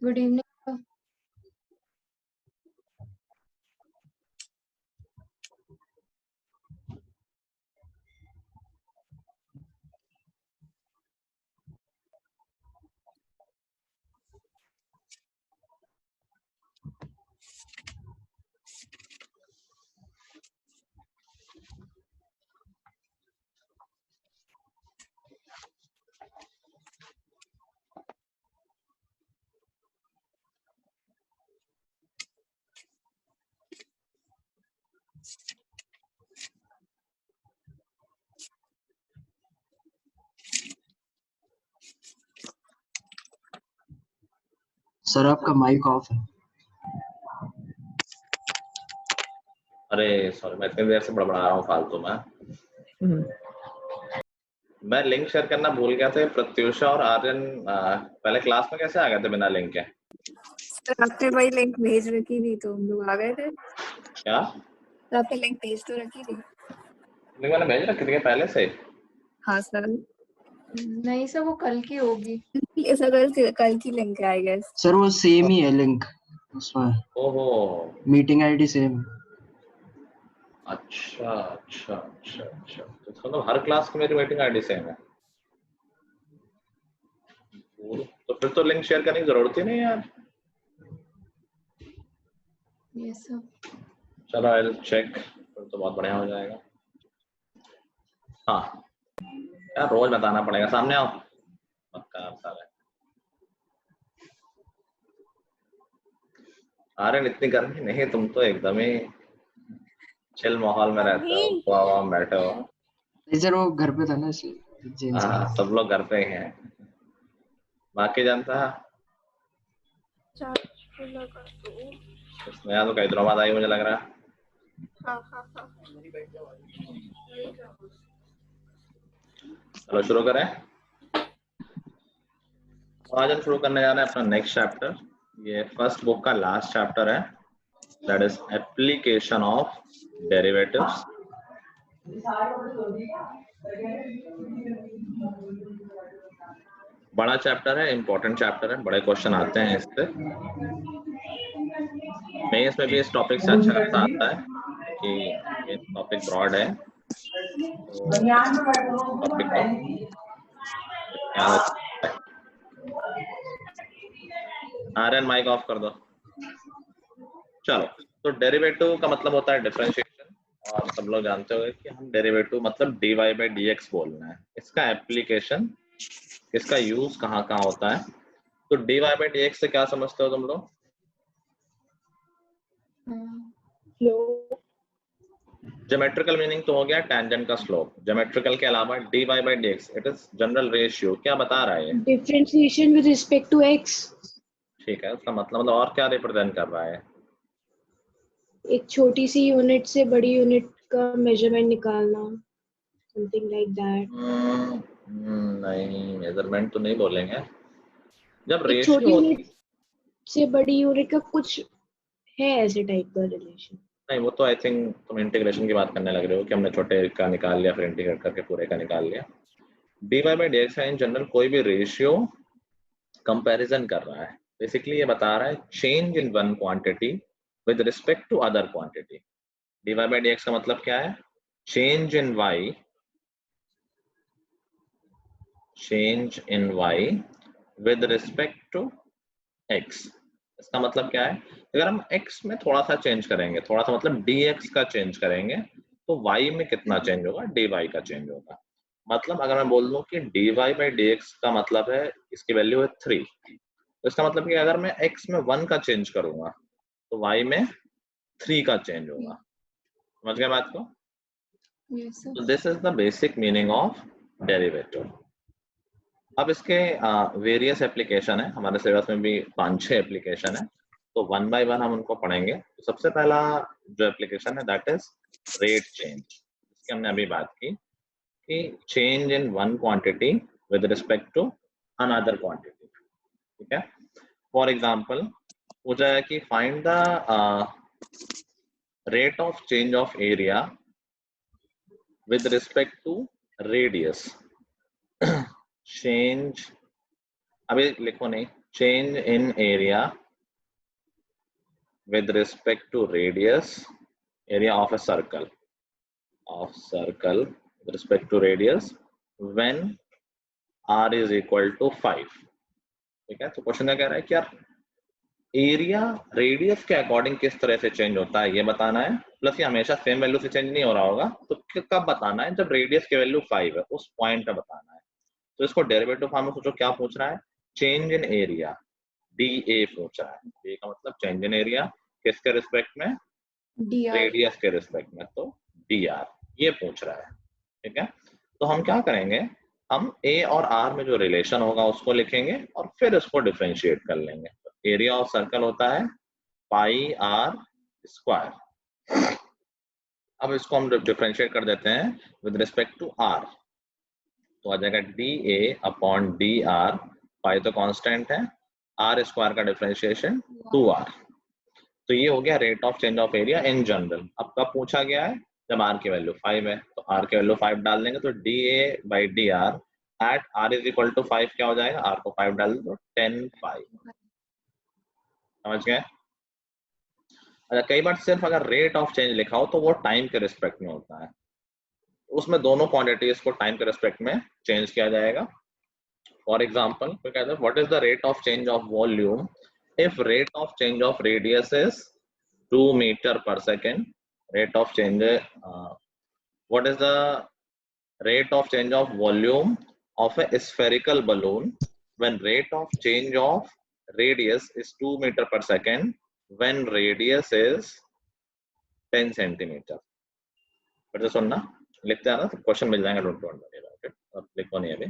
Good evening. Sir आपका mic off है। अरे सॉरी, मैं इतनी देर से बड़बड़ा रहा हूँ फालतू में। मैं लिंक शेयर करना भूल गया था। प्रत्युषा और आर्यन पहले क्लास में कैसे आ गए थे बिना लिंक के? सर आपने भाई लिंक भेज रखी थी तो हम लोग आ गए थे। क्या? तो आपने लिंक भेज तो रखी थी? लिंक मैंने भेज रखी थी पहले से। हाँ सर। नहीं सर, वो कल की होगी। सर कल की लिंक है आई गेस। सर वो सेम ही है लिंक उसमें। ओहो, मीटिंग आईडी सेम। अच्छा अच्छा अच्छा अच्छा, तो मतलब हर क्लास की मेरी मीटिंग आईडी सेम है। तो फिर तो लिंक शेयर करने की जरूरत ही नहीं यार। Yes sir. चलो आई विल चेक, फिर तो बहुत बढ़िया हो जाएगा। हाँ यार, रोज बताना पड़ेगा। सामने आओ। पक्का सारे। आर्यन इतनी गर्मी नहीं, तुम तो एकदम ही चिल माहौल में रहते हो, वाह में बैठे हो। सर वो घर पे था ना इसलिए। हाँ, सब लोग घर पे ही हैं। बाकी जानता है इसमें यहाँ तो कई दिनों बाद आई मुझे लग रहा है। चलो शुरू करें। आज हम शुरू करने जा रहे हैं अपना नेक्स्ट चैप्टर। ये फर्स्ट बुक का लास्ट चैप्टर है, that is application of derivatives. बड़ा चैप्टर है, इंपॉर्टेंट चैप्टर है, बड़े क्वेश्चन आते हैं इससे। मेंस में भी इस टॉपिक से अच्छा खासा आता है कि ये टॉपिक ब्रॉड है, तो टॉपिक का ध्यान रखिए। आर्यन माइक ऑफ कर दो। चलो, तो डेरिवेटिव का मतलब होता है डिफरेंशिएशन, और सब लोग जानते होंगे कि हम डेरिवेटिव मतलब dy by dx बोलना है। इसका एप्लीकेशन, इसका यूज कहाँ कहाँ होता है? तो dy by dx से क्या समझते हो तुम लोग? ज्योमेट्रिकल मीनिंग तो हो गया टेंजेंट का स्लोप। ज्योमेट्रिकल के अलावा dy by dx it is general ratio. क्या बता रहा है ये? Differentiation with respect to x। ठीक है, उसका मतलब और क्या रिप्रेजेंट कर रहा है? एक छोटी सी यूनिट से बड़ी यूनिट का मेजरमेंट निकालना, समथिंग लाइक दैट। नहीं, मेजरमेंट तो नहीं बोलेंगे। जब एक छोटी रेशियो, यूनिट से बड़ी यूनिट का कुछ है ऐसे टाइप का रिलेशन। नहीं वो तो आई थिंक तुम इंटीग्रेशन की बात करने लग रहे हो कि हमने छोटे का निकाल लिया फिर इंटीग्रेट करके पूरे का निकाल लिया। dy by dx in general कोई भी रेशियो कंपैरिजन कर रहा है। बेसिकली ये बता रहा है change in one quantity with respect to other quantity. dy by dx का मतलब क्या है? Change in y, change in y with respect to x। इसका मतलब क्या है? अगर हम x में थोड़ा सा चेंज करेंगे, थोड़ा सा मतलब dx का चेंज करेंगे, तो y में कितना चेंज होगा? dy का चेंज होगा। मतलब अगर मैं बोल दूं कि dy by dx का मतलब है इसकी वैल्यू है 3, तो इसका मतलब कि अगर मैं x में 1 का चेंज करूंगा तो y में 3 का चेंज होगा। समझ गए बात को? Yes, sir. तो this is the basic meaning of derivative. अब इसके वेरियस एप्लीकेशन है, हमारे सिलेबस में भी 5-6 एप्लीकेशन है, तो वन बाय वन हम उनको पढ़ेंगे। तो सबसे पहला जो एप्लीकेशन है दैट इज रेट चेंज, जिसकी हमने अभी बात की कि change in one quantity with respect to another quantity. ठीक है, फॉर एग्जांपल पूछा है कि find the rate of change of area with respect to radius. Change, अभी लिखो नहीं, change in area with respect to radius, area of a circle with respect to radius when r is equal to 5। ठीक है, तो question क्या कह रहा है कि यार एरिया रेडियस के अकॉर्डिंग किस तरह से चेंज होता है ये बताना है, प्लस ये हमेशा सेम वैल्यू से चेंज नहीं हो रहा होगा, तो कब बताना है? जब रेडियस की वैल्यू 5 है, उस पॉइंट पे बताना है। तो इसको डेरिवेटिव फॉर्म में सोचो, क्या पूछ रहा है? चेंज इन एरिया, DA पूछ रहा है। DA का मतलब चेंज इन एरिया किसके रिस्पेक्ट में? DR. रेडियस के रिस्पेक्ट में, तो dr ये पूछ रहा है। ठीक है, तो हम क्या करेंगे, हम a और r में जो रिलेशन होगा उसको लिखेंगे और फिर इसको डिफरेंशिएट कर लेंगे। तो एरिया ऑफ सर्कल होता है पाई r स्क्वायर। अब इसको हम डिफरेंशिएट कर देते हैं विद रिस्पेक्ट टू r, तो आ जाएगा dA अपॉन dr, पाई तो कांस्टेंट है, r स्क्वायर का डिफरेंशिएशन 2r। तो ये हो गया rate of change of area in general. अब कब पूछा गया है? जब r की वैल्यू 5 है, तो r की वैल्यू 5 डाल देंगे, तो dA by dr at r is equal to 5 क्या हो जाएगा? r को 5 डाल दो, 10 5। समझ गए? अच्छा, कई बार सिर्फ अगर रेट ऑफ चेंज लिखा हो तो वो टाइम के रिस्पेक्ट में होता है, उसमें दोनों क्वांटिटीज को टाइम के रिस्पेक्ट में चेंज किया जाएगा। फॉर एग्जाम्पल कहते हैं what is the rate of change of volume if rate of change of radius is 2 meter per second, rate of change what is the rate of change of volume of a spherical balloon when rate of change of radius is 2 meter per second when radius is 10 centimeter। फिर से सुनना, लिखते हैं ना तो question मिल जाएगा, don't worry, और लिखो नहीं अभी।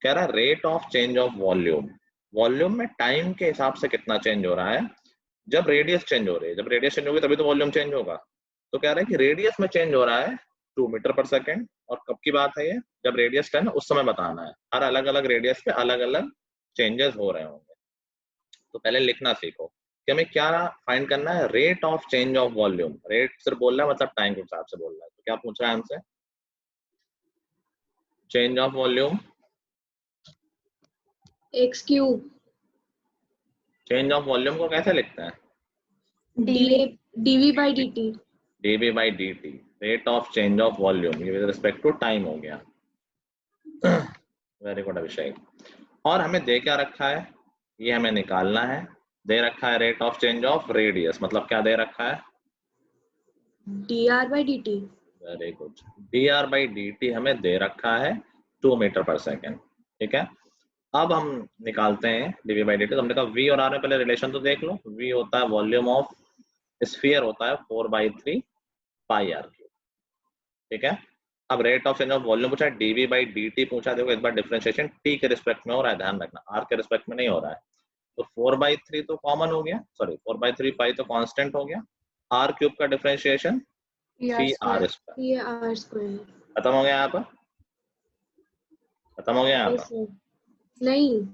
कह रहा है rate of change of volume, volume में टाइम के हिसाब से कितना चेंज हो रहा है जब रेडियस चेंज हो रही है। जब रेडियस चेंज होगी तभी तो वॉल्यूम चेंज होगा। तो कह रहा है कि रेडियस में चेंज हो रहा है 2 मीटर पर सेकेंड, और कब की बात है ये? जब रेडियस 10 है उस समय बताना है। हर अलग अलग रेडियस पे अलग अलग चेंजेस हो रहे होंगे। तो पहले लिखना सीखो कि हमें क्या फाइंड करना है, rate of change of volume. Rate सिर्फ बोल रहा है मतलब टाइम के हिसाब से बोल रहा है। तो क्या पूछ रहा है हमसे? Change of volume x cube. Change of volume को कैसे लिखते हैं? dv by dt। dv by dt, rate of change of volume, ये विद रिस्पेक्ट टू टाइम हो गया। वेरी गुड अभिषेक। और हमें दे क्या रखा है, ये हमें निकालना है। दे रखा है rate of change of radius, मतलब क्या दे रखा है? dr/dt। Very good. dr by dt हमें दे रखा है 2 मीटर पर सेकेंड, ठीक है। अब हम निकालते हैं dv by dt। तो हमने कहा v और r में पहले रिलेशन तो देख लो। v होता है वॉल्यूम ऑफ स्फीयर होता है 4/3 पाई r क्यूब, ठीक है। अब rate of change of volume पूछा है, dv by dt पूछा। देखो इस बार डिफरेंशिएशन t के रिस्पेक्ट में हो रहा है, ध्यान रखना, r के रिस्पेक्ट में नहीं हो रहा है। तो 4/3 तो कॉमन हो गया, सॉरी 4/3 पाई तो कांस्टेंट हो गया। r क्यूब का डिफरेंशिएशन 3r स्क्वायर, ये r स्क्वायर। खत्म हो गया यहाँ पर, खत्म हो गया यहाँ नहीं पर। सर, नहीं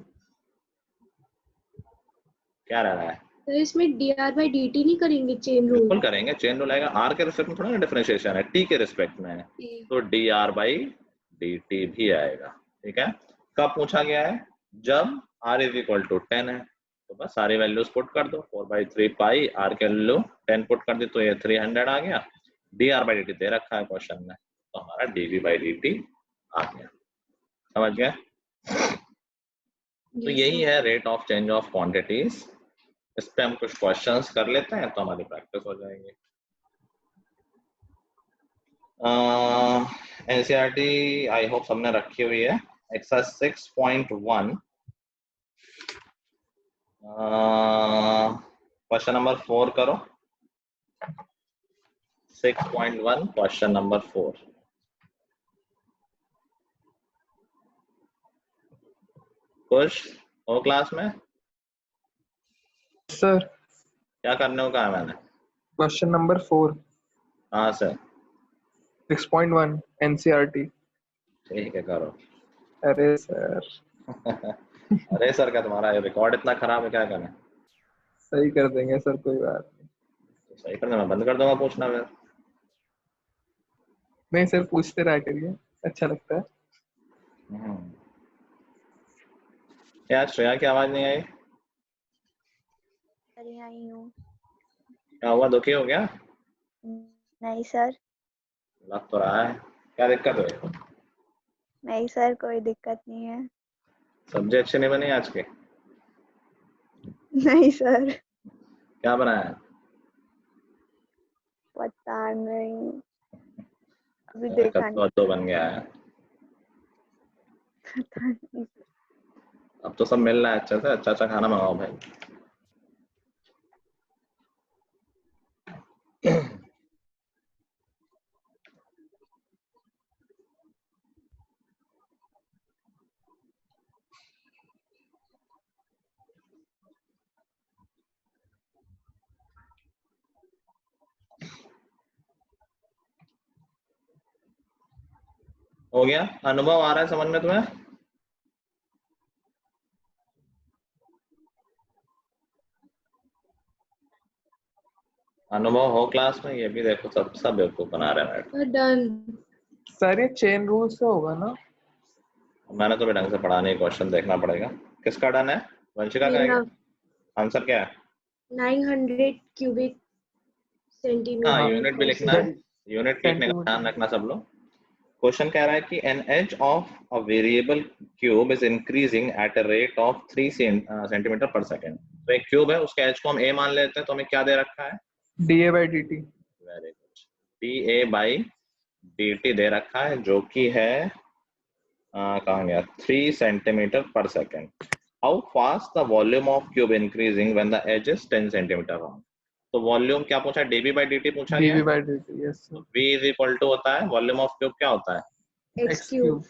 क्या रह रहा है? तो इसमें dr/dt नहीं करेंगे चेन रूल? बिल्कुल करेंगे, चेन रूल आएगा। r के रिस्पेक्ट में थोड़ा ना डिफरेंशिएशन है, t के रिस्पेक्ट में है, तो dr by dt भी आएगा, ठीक है। कब पूछा गया है? जब r इज इक्वल टू 10 है। तो बस सारी वैल्यूज पुट कर दो, 4/3 पाई, r के वैल्यू 10 पुट कर दी तो ये 300 आ गया। dr by dt दे रखा है क्वेश्चन में, तो हमारा dv by dt आ गया। समझ गया? तो यही है rate of change of quantities. इस पे हम कुछ क्वेश्चंस कर लेते हैं तो हमारी प्रैक्टिस हो जाएगी। एनसीईआरटी आई होप सबने रखी हुई है। एक्सरसाइज 6.1 क्वेश्चन नंबर 4 करो। 6.1 क्वेश्चन नंबर 4। खुश हो क्लास में? सर क्या करने को कहा है मैंने? क्वेश्चन नंबर 4 हाँ सर, 6.1 एनसीईआरटी। ठीक है करो। अरे सर अरे सर क्या तुम्हारा रिकॉर्ड इतना खराब है, क्या करें? सही कर देंगे सर, कोई बात नहीं। तो सही करना, मैं बंद कर दूंगा पूछना फिर। नहीं सर, पूछते रहा करिए, अच्छा लगता है। क्या श्रेया की आवाज नहीं आई? अरे आई हूँ। क्या हुआ, दुखी हो गया? नहीं सर, लग तो रहा है। क्या दिक्कत है? नहीं सर, कोई दिक्कत नहीं है। सब्जी अच्छी नहीं बनी आज की? नहीं सर, क्या बनाया है? पता नहीं, अभी देखा नहीं। कद्दू बन गया है। पता नहीं। अब तो सब मिल रहा है अच्छे से, अच्छा अच्छा खाना मंगाओ भाई। हो गया? अनुभव आ रहा है समझ में तुम्हें? अनुभव हो क्लास में? ये भी देखो सब सब बेवकूफ बना रहे हैं। डन। सर ये चेन रूल से होगा ना? मैंने तो भी ढंग से पढ़ा नहीं, क्वेश्चन देखना पड़ेगा। किसका डन है? वंशिका का है क्या? आंसर क्या है? 900 क्यूबिक हाँ हाँ, यूनिट भी सेंटीमीटर लिखना है, यूनिट लिखने का ध्यान रखना सब लोग। क्वेश्चन कह रहा है कि an edge of a variable cube is increasing at a rate of 3 centimetre per second. तो एक क्यूब है, उसके एज को हम ए मान लेते हैं, तो हमें क्या दे रखा है? DA by D T. Very good. D A by D T दे रखा है, जो कि है कहाँ गया, 3 centimetre per second. How fast the volume of cube increasing when the edge is 10 centimetre round. तो वॉल्यूम क्या पूछा? डीबी बाई डी टी पूछा गया डीवी है। By D t, yes sir. V is equal to होता है volume of cube, क्या होता है? X x cube. Cube.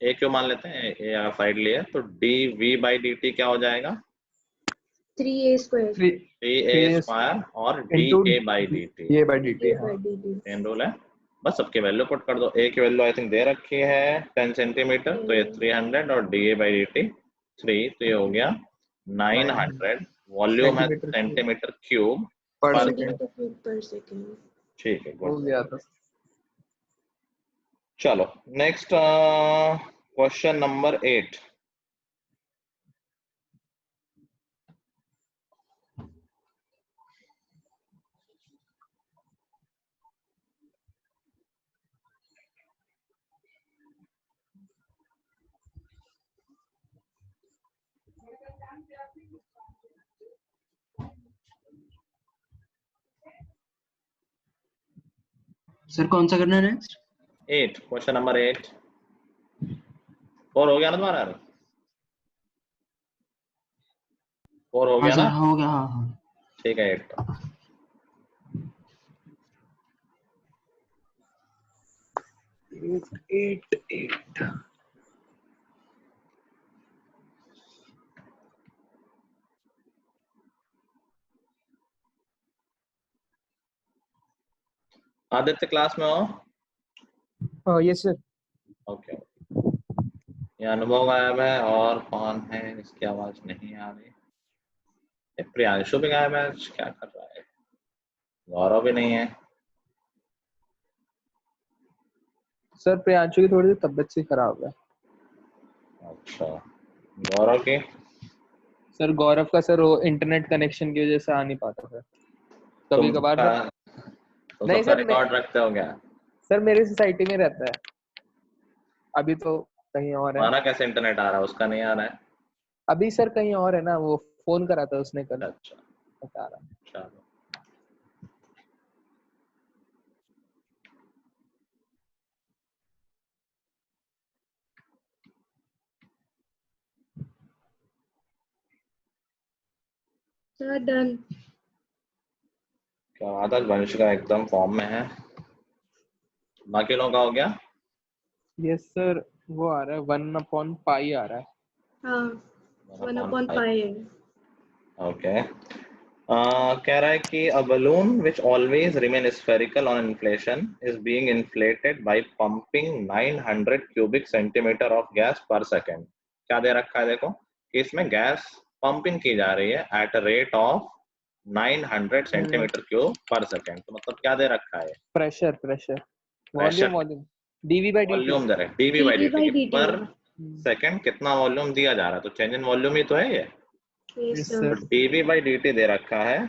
A cube मान लेते हैं, ए अगर साइड लिए तो d v by D t क्या हो जाएगा? 3a square. 3a स्क्वायर और d into a by D t a by D t. हाँ सेम रूल है। बस सबके वैल्यू पुट कर दो। ए की वैल्यू आई थिंक दे रखी है 10 सेंटीमीटर, तो ये 300 और D A by D T 3, तो ये हो गया 900। वॉल्यूम है सेंटीमीटर क्यूब पर पर second. Centimetre cube per second. ठीक है, हो गुड। गया था। चलो नेक्स्ट क्वेश्चन नंबर 8। सर कौन सा करना है नेक्स्ट? 8, question number 8। 4 हो गया ना तुम्हारा? 4 हो हाँ गया सर, ना? हो गया, हाँ हाँ। ठीक है 8 का। एट। आदित्य क्लास में हो? Yes sir. ओके। ये अनुभव गायब है, और कौन है इसकी आवाज नहीं आ रही? ये प्रियांशु भी गायब है, क्या कर रहा है? गौरव भी नहीं है। सर प्रियांशु की थोड़ी सी तबीयत सी खराब है। अच्छा, गौरव की? सर गौरव का सर वो इंटरनेट कनेक्शन की वजह से आ नहीं पाता सर, कभी कभार सर। तो नहीं सबका सर, रिकॉर्ड रखते हो क्या? सर मेरी सोसाइटी में रहता है, अभी तो कहीं और है। हमारा कैसे इंटरनेट आ रहा है, उसका नहीं आ रहा है? अभी सर कहीं और है ना, वो फोन करा था उसने कल, अच्छा बता रहा। चलो। Sir done. क्या बात है, वंश का एकदम फॉर्म में है। बाकी लोगों का हो गया? यस सर, वो आ रहा है 1/पाई आ रहा है। हाँ 1/पाई है। ओके। कह रहा है कि a balloon which always remain spherical on inflation is being inflated by pumping 900 cubic centimeter of gas per second। क्या दे रखा है देखो कि इसमें गैस पंपिंग की जा रही है at a rate of 900 centimetre cube per second. तो मतलब क्या दे रखा है? Pressure volume dV/dt। वॉल्यूम दे रहा है dV by dt पर सेकेंड। कितना वॉल्यूम दिया जा रहा है? तो चेंज इन वॉल्यूम ही तो है ये। यस तो सर। dV by dt दे रखा है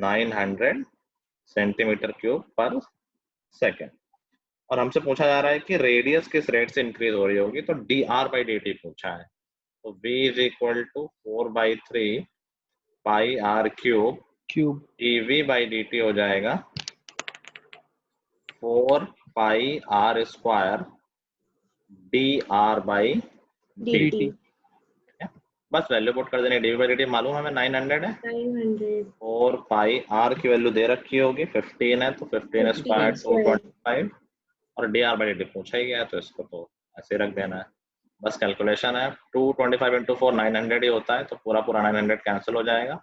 900 सेंटीमीटर क्यूब पर सेकेंड, और हमसे पूछा जा रहा है कि रेडियस किस रेट से इंक्रीज हो रही होगी, तो dr by dt पूछा है। तो v is equal to 4/3 pi r cube dV by dt हो जाएगा 4 पाई r square dr by dt। dt बस वैल्यू पुट कर देनी। dV by dt मालूम है हमें 900 है। 900 4 पाई r की वैल्यू दे रखी होगी 15 है, तो 15 स्क्वायर 225, और dr by dt पूछा ही गया है, तो इसको तो ऐसे रख देना है। बस कैलकुलेशन है, 225 into 4 900 ही होता है, तो पूरा पूरा 900 कैंसिल हो जाएगा,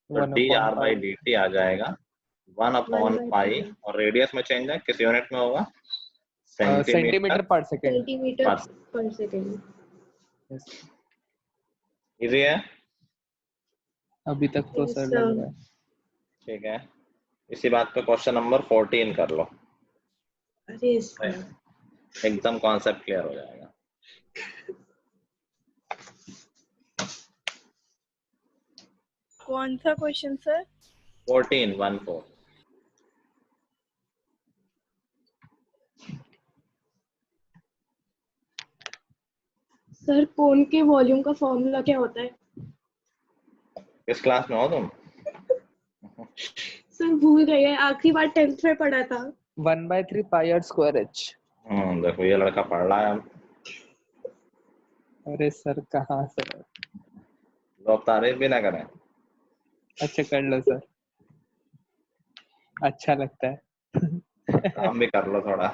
तो dr by dt आ जाएगा 1/पाई, और रेडियस में चेंज है, किस यूनिट में होगा? Centimetre per second. Centimetre per second. Easy है? अभी तक तो सर लग रहा है। ठीक है, इसी बात पे क्वेश्चन नंबर 14 कर लो। अरे एकदम कॉन्सेप्ट क्लियर हो जाएगा। कौन सा क्वेश्चन सर? 14 सर कोन के वॉल्यूम का फॉर्मूला क्या होता है? किस क्लास में हो तुम? सर भूल गए हैं, आखिरी बार 10th में पढ़ा था। 1/3 पाई r स्क्वायर h। देखो ये लड़का पढ़ रहा है अब। अरे सर कहाँ सर, लोग तारीफ भी ना करें। अच्छा कर लो सर, अच्छा लगता है। काम भी कर लो थोड़ा।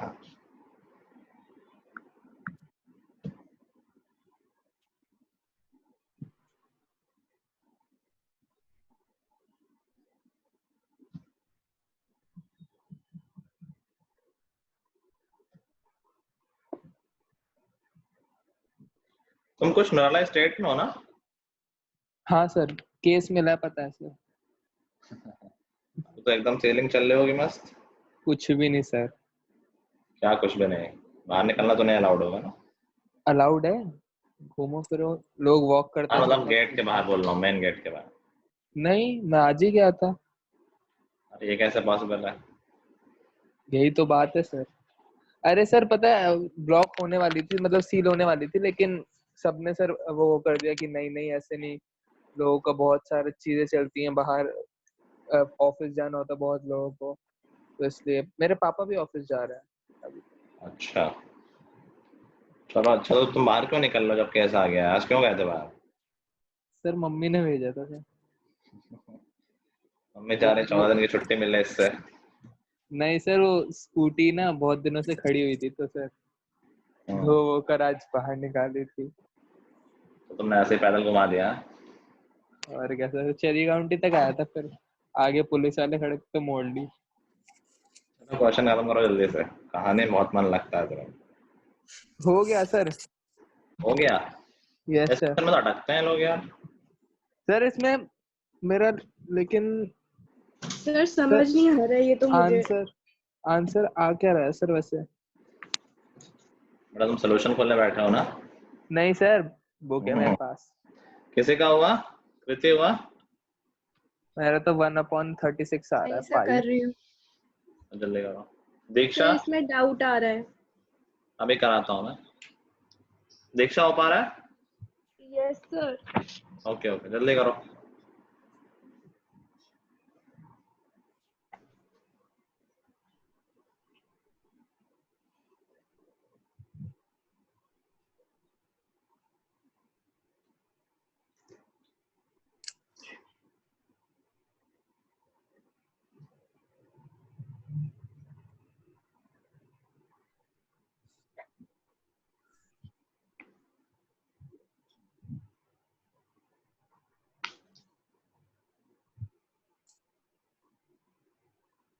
तुम कुछ नाला स्टेट में हो ना? हाँ सर, केस मिला पता है सर। तो एकदम सेलिंग चल रही होगी मस्त। कुछ भी नहीं सर। क्या कुछ भी नहीं? बाहर निकलना तो नहीं अलाउड होगा ना? अलाउड है, घूमो फिरो, लोग वॉक करते हैं। मतलब गेट के बाहर बोल रहा हूँ, मेन गेट के बाहर। नहीं, मैं आज ही गया था। अरे ये कैसे पॉसिबल है? यही तो बात है सर। अरे सर पता है, ब्लॉक होने वाली थी, मतलब सील होने वाली थी, लेकिन सबने सर वो कर दिया कि नहीं नहीं ऐसे नहीं, लोगों का बहुत सारी चीजें चलती हैं बाहर, ऑफिस जाना होता है बहुत लोगों को, तो इसलिए मेरे पापा भी ऑफिस जा रहे हैं। अच्छा चलो, अच्छा तो तुम बाहर क्यों निकल लो जब केस आ गया? आज क्यों गए थे बाहर? सर मम्मी ने भेजा था सर। मम्मी चाह रही 14 दिन की छुट्टी मिले इससे। नहीं सर, वो स्कूटी ना बहुत दिनों से खड़ी हुई थी तो सर धो वो कर आज बाहर निकाली थी। तो तुमने ऐसे ही पैदल घुमा दिया? और क्या सर, चेरी काउंटी तक आया था, फिर आगे पुलिस वाले खड़े थे तो मोड़ ली। क्वेश्चन खत्म करो जल्दी से, कहानी में बहुत मन लगता है तुम्हें। हो गया सर। हो गया? यस इस सर। क्वेश्चन में तो अटकते हैं लोग यार। सर इसमें मेरा, लेकिन सर समझ नहीं आ रहा है ये तो मुझे। आंसर आ क्या रहा है सर वैसे? बड़ा तुम सोल्यूशन खोलने बैठे हो ना? नहीं सर, बुक है मेरे पास। किसी का हुआ? कृति हुआ? मेरा तो 1/36 आ रहा है, ऐसा कर रही हूँ। जल्दी करो। सर दीक्षा इसमें डाउट आ रहा है। अभी कराता हूँ मैं। दीक्षा हो पा रहा है? Yes sir. ओके ओके जल्दी करो।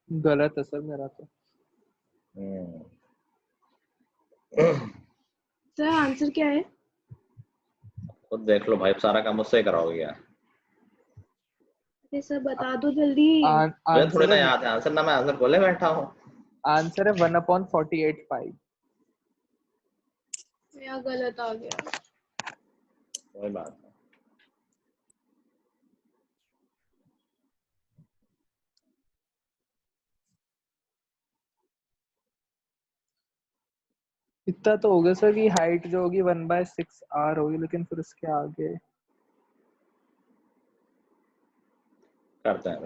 गलत है सर मेरा तो। सर आंसर क्या है? खुद देख लो भाई, सारा काम मुझसे ही कराओगे यार। अरे सर बता दो जल्दी। मुझे थोड़ी ना आंसर है, याद है आंसर, ना मैं आंसर बोले बैठा हूँ। आंसर है 1/48 मेरा गलत आ गया। कोई बात नहीं। इतना तो होगा सर कि हाइट जो होगी 1/6 होगी, लेकिन फिर उसके आगे करते हैं।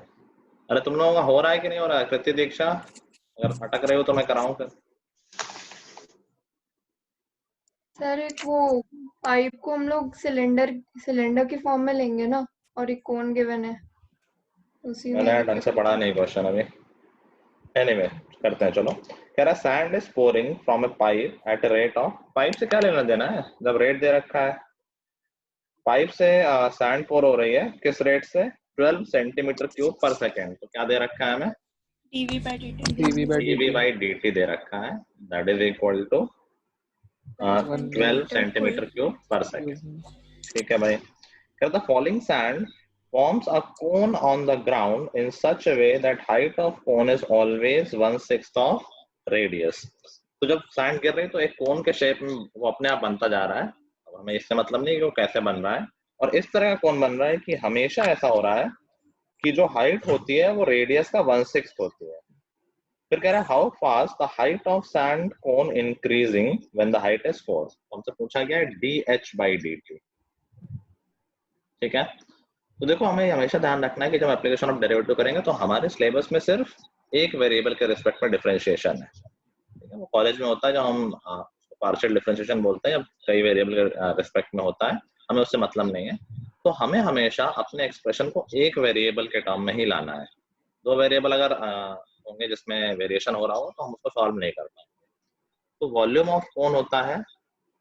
अरे तुम लोगों का हो रहा है कि नहीं हो रहा है? कृति दीक्षा अगर अटक रहे हो तो मैं कराऊं फिर? सर एक वो पाइप को हम लोग सिलेंडर के फॉर्म में लेंगे ना, और एक कोन गिवन है उसी में। मैंने ढंग से पढ़ा नहीं क्वेश्चन अभी। एनीवे करते हैं चलो। कह रहा sand is pouring from a pipe at a rate of, pipe से क्या लेना देना है जब रेट दे रखा है? पाइप से सैंड पोर हो रही है किस रेट से? 12 सेंटीमीटर क्यूब पर सेकेंड। तो क्या दे रखा है हमें? dV/dt बाई dt दे रखा है, that is equal to 12 centimetre cube per second. ठीक है भाई। कहता falling sand forms a cone on the ground in such a way that height of cone is always 1/6 of radius. तो जब sand गिर रही है तो एक कोन के शेप में वो अपने आप बनता जा रहा है। अब हमें इससे मतलब नहीं कि वो कैसे बन रहा है, और इस तरह का कोन बन रहा है कि हमेशा ऐसा हो रहा है कि जो हाइट होती है वो रेडियस का 1/6 होती है। फिर कह रहा है how fast the height of sand cone increasing when the height is 4। हमसे पूछा गया है dH/dt। ठीक है, तो देखो हमें हमेशा ध्यान रखना है कि जब एप्लीकेशन ऑफ डेरिवेटिव करेंगे तो हमारे सिलेबस में सिर्फ एक वेरिएबल के रिस्पेक्ट में डिफरेंशिएशन है। ठीक है, वो कॉलेज में होता है जब हम पार्शियल डिफरेंशिएशन बोलते हैं, जब कई वेरिएबल के रिस्पेक्ट में होता है, हमें उससे मतलब नहीं है। तो हमें हमेशा अपने एक्सप्रेशन को एक वेरिएबल के टर्म में ही लाना है। दो वेरिएबल अगर होंगे जिसमें वेरिएशन हो रहा हो तो हम उसको सॉल्व नहीं कर पाएंगे। तो वॉल्यूम ऑफ कोन होता है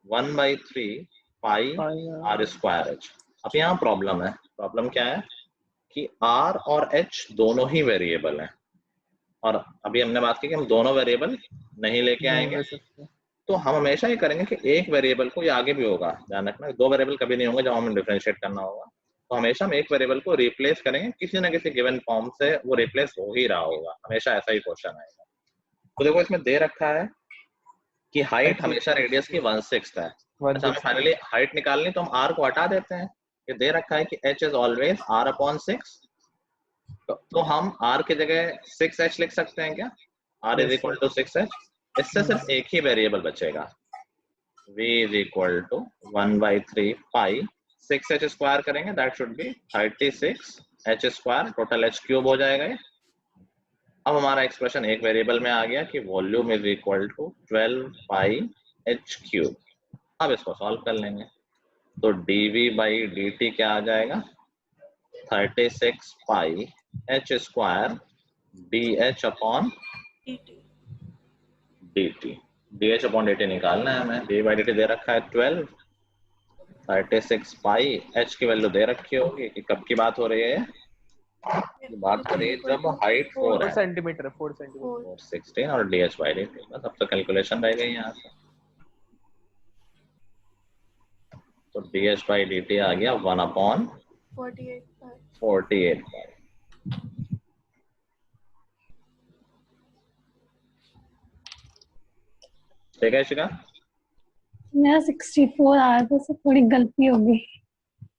1/3 पाई r स्क्वायर h। अब यहाँ प्रॉब्लम है, प्रॉब्लम क्या है कि r और h दोनों ही वेरिएबल हैं, और अभी हमने बात की कि हम दोनों वेरिएबल नहीं लेके आएंगे। तो हम हमेशा ये करेंगे कि एक वेरिएबल को, ये आगे भी होगा ध्यान रखना, दो वेरिएबल कभी नहीं होंगे जब हमें डिफरेंशिएट करना होगा। तो हमेशा हम एक वेरिएबल को रिप्लेस करेंगे किसी ना किसी गिवन फॉर्म से, वो रिप्लेस हो ही रहा होगा, हमेशा ऐसा ही क्वेश्चन आएगा। तो देखो इसमें दे रखा है कि हाइट हमेशा रेडियस की 1/6 है। अच्छा हमें फाइनली हाइट निकालनी, तो हम r को हटा देते हैं। ये दे रखा है कि h इज ऑलवेज r/6, तो हम r की जगह 6h लिख सकते हैं क्या? r is equal to 6h। इससे सिर्फ एक ही वेरिएबल बचेगा, v is equal to 1/3 pi 6h square करेंगे, that should be 36 h square, total h cube हो जाएगा ये। अब हमारा एक्सप्रेशन एक वेरिएबल में आ गया कि volume is equal to 12 pi h cube. अब इसको सॉल्व कर लेंगे तो dv बाई dt क्या आ जाएगा 36 pi H square dh upon dt। dh upon dt निकालना है हमें। dv बाई dt दे रखा है 12, 36 पाई h की वैल्यू दे रखी होगी कि कब की बात हो रही है, बात हो रही है जब हाइट 4 है 4 सेंटीमीटर 416 और dh बाई dt। बस अब तो कैलकुलेशन रह गई यहाँ से। तो dh बाई dt आ गया 1 अपॉन 48 पाई। ठीक है शिका, मेरा 64 आ रहा था, सर थोड़ी गलती हो गई।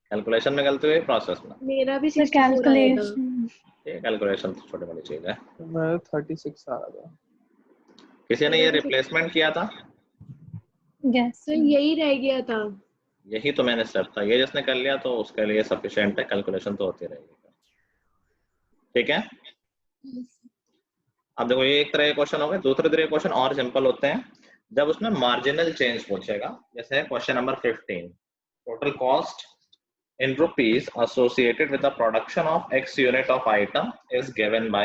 कैलकुलेशन में गलती हुई प्रोसेस में। मेरा भी सर 64 आया था। कैलकुलेशन ये कैलकुलेशन तो छोटी बड़ी चीज है। मैं 36 आ रहा था। किसी ने ये रिप्लेसमेंट किया था? यस सर यही रह गया था। यही तो मैंने स्टेप था, ये जिसने कर लिया तो उसके लिए सफिशिएंट है, कैलकुलेशन तो होती रहेगी। ठीक है, अब देखो ये एक तरह के क्वेश्चन हो गए। दूसरे तरह के क्वेश्चन और सिंपल होते हैं जब उसमें मार्जिनल चेंज पूछेगा। जैसे question number 15, total cost in rupees associated with the production of x unit of item is given by,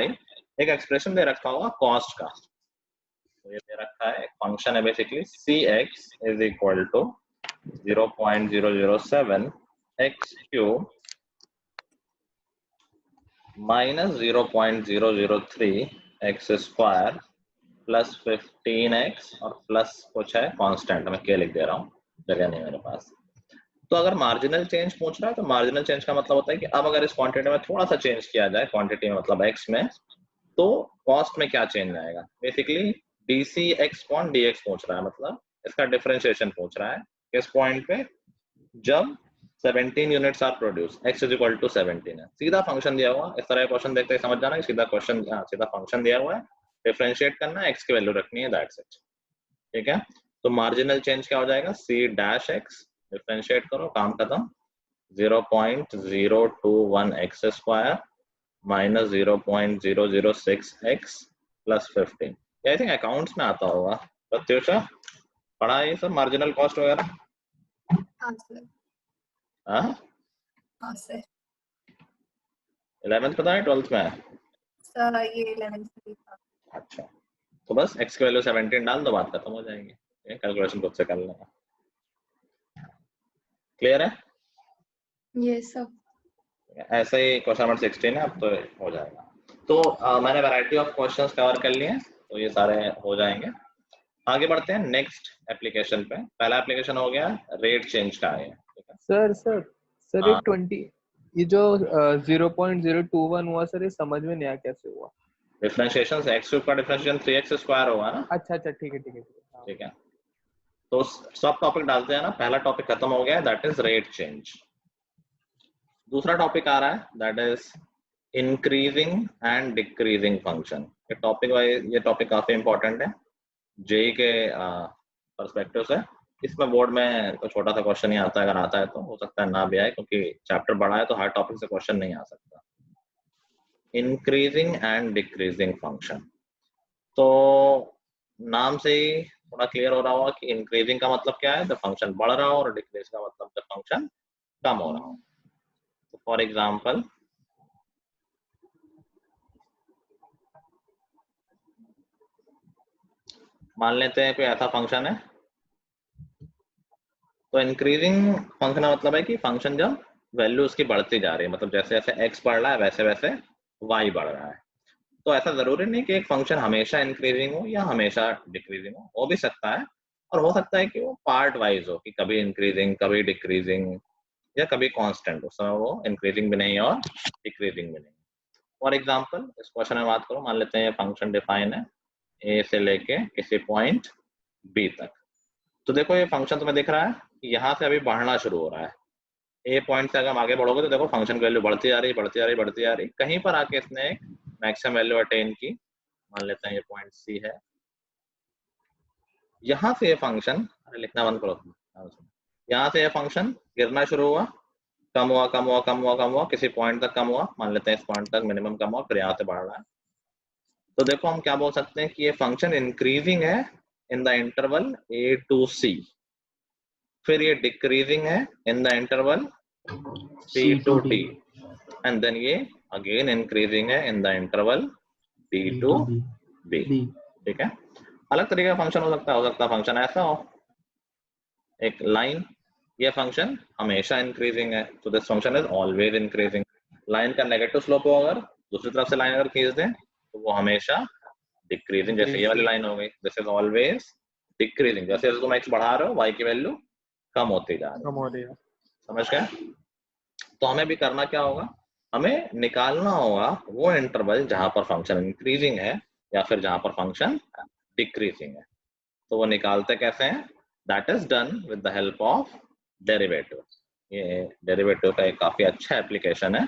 एक एक्सप्रेशन दे रखा होगा कॉस्ट का। तो ये दे रखा है, एक फंक्शन है basically cx is equal to 0.007 x cube minus 0.003 x square plus 15x और प्लस कुछ है कांस्टेंट, मैं क्या लिख दे रहा हूँ, जगह नहीं मेरे पास। तो अगर मार्जिनल चेंज पूछ रहा है तो मार्जिनल चेंज का मतलब होता है कि अब अगर इस क्वांटिटी में थोड़ा सा चेंज किया जाए, क्वांटिटी में मतलब x में, तो कॉस्ट में क्या चेंज आएगा। Basically dc x point dx पूछ रहा है, मतलब इसका डिफरेंशिएशन पूछ रहा है किस पॉइंट पे, जब 17 units are produce, x is equal to 17 है। सीधा फंक्शन दिया हुआ, इस तरह का क्वेश्चन देखते ही समझ जाना कि सीधा क्वेश्चन, सीधा फंक्शन दिया हुआ है, डिफरेंशिएट करना है, x की वैल्यू रखनी है, दैट्स इट। ठीक है, तो मार्जिनल चेंज क्या हो जाएगा, c डैश x, डिफरेंशिएट करो, काम खत्म, 0.021 x square minus 0.006 x plus 15। I think accounts में आता होगा, प्रत्युषा पढ़ा है ये सब मार्जिनल कॉस्ट वगैरह? हाँ सर। हाँ हाँ सर। 11th पता है 12th में है? सर ये 11th में था। अच्छा, तो बस x की वैल्यू 17 डाल दो, बात खत्म हो जाएगी। ये कैलकुलेशन खुद से कर लेना। क्लियर है? ये सब ऐसे ही क्वेश्चन नंबर 16 है, अब तो हो जाएगा। तो मैंने वैरायटी ऑफ क्वेश्चंस कवर कर लिए हैं, तो ये सारे हो जाएंगे। आगे बढ़ते हैं नेक्स्ट एप्लीकेशन पे। पहला एप्लीकेशन हो गया रेट चेंज का है। सर ये 20, ये जो 0.021 हुआ सर, ये समझ में नहीं आया कैसे हुआ। डिफरेंशिएशन से x क्यूब का डिफरेंशिएशन 3x स्क्वायर होगा ना। अच्छा ठीक है ठीक है, तो सब टॉपिक डालते हैं ना। पहला टॉपिक खत्म हो गया, दैट इज रेट चेंज। दूसरा टॉपिक आ रहा है, that is increasing and decreasing function. ये टॉपिक काफी इंपॉर्टेंट है जेई के पर्सपेक्टिव से। इसमें बोर्ड में तो छोटा सा क्वेश्चन ही आता है, अगर आता है तो हो सकता है ना भी आए, क्योंकि चैप्टर बड़ा है तो हर टॉपिक से क्वेश्चन नहीं आ सकता। इंक्रीजिंग एंड डिक्रीजिंग फंक्शन, तो नाम से ही थोड़ा क्लियर हो रहा होगा कि इंक्रीजिंग का मतलब क्या है, जब फंक्शन बढ़ रहा हो, और डिक्रीज का मतलब जब फंक्शन कम हो रहा हो। तो फॉर एग्जाम्पल मान लेते हैं कोई ऐसा फंक्शन है, तो इंक्रीजिंग फंक्शन का मतलब है कि फंक्शन जब वैल्यू उसकी बढ़ती जा रही है, मतलब जैसे जैसे x बढ़ रहा है वैसे वैसे y बढ़ रहा है। तो ऐसा जरूरी नहीं कि एक फंक्शन हमेशा इंक्रीजिंग हो या हमेशा डिक्रीजिंग हो भी सकता है, और हो सकता है कि वो पार्ट वाइज हो, कि कभी इंक्रीजिंग कभी डिक्रीजिंग या कभी कांस्टेंट, उस समय वो इंक्रीजिंग भी नहीं और डिक्रीजिंग भी नहीं। फॉर एग्जांपल इस क्वेश्चन में बात करो, मान लेते हैं फंक्शन डिफाइन है a से लेके किसी पॉइंट b तक। तो देखो ये फंक्शन तुम्हें दिख रहा है कि यहाँ से अभी बढ़ना शुरू हो रहा है। ए पॉइंट से अगर आगे बढ़ोगे तो देखो फंक्शन की वैल्यू बढ़ती जा रही बढ़ती जा रही बढ़ती जा रही, कहीं पर आके इसने एक मैक्सिमम वैल्यू अटेन की, मान लेते हैं ये पॉइंट सी है। यहाँ से ये फंक्शन, अरे लिखना बंद करो, यहाँ से ये फंक्शन गिरना शुरू हुआ, कम हुआ कम हुआ कम हुआ कम हुआ, किसी पॉइंट तक कम हुआ, मान लेते हैं इस पॉइंट तक मिनिमम कम हुआ, फिर यहाँ से बढ़ रहा है। तो देखो हम क्या बोल सकते हैं कि ये फंक्शन इंक्रीजिंग है in the interval a to c, फिर ये डिक्रीजिंग है in the interval c to d, and then ये अगेन इंक्रीजिंग है in the interval d to b। ठीक है, अलग तरीके का फंक्शन हो सकता है फंक्शन ऐसा हो, एक लाइन, ये फंक्शन हमेशा इंक्रीजिंग है, तो this function is always increasing. Line का नेगेटिव स्लोप हो अगर दूसरी तरफ से लाइन अगर खींच दें तो वो हमेशा डिक्रीजिंग, जैसे ये वाली लाइन हो गई, दिस इज ऑलवेज डिक्रीजिंग, जैसे तुम x बढ़ा रहे हो y की वैल्यू कम होती जा रही है। समझ गए? तो हमें भी करना क्या होगा, हमें निकालना होगा वो इंटरवल जहां पर फंक्शन इंक्रीजिंग है या फिर जहां पर फंक्शन डिक्रीजिंग है। तो वो निकालते कैसे हैं? That is done with the help of derivative. ये डेरिवेटिव का एक काफी अच्छा एप्लीकेशन है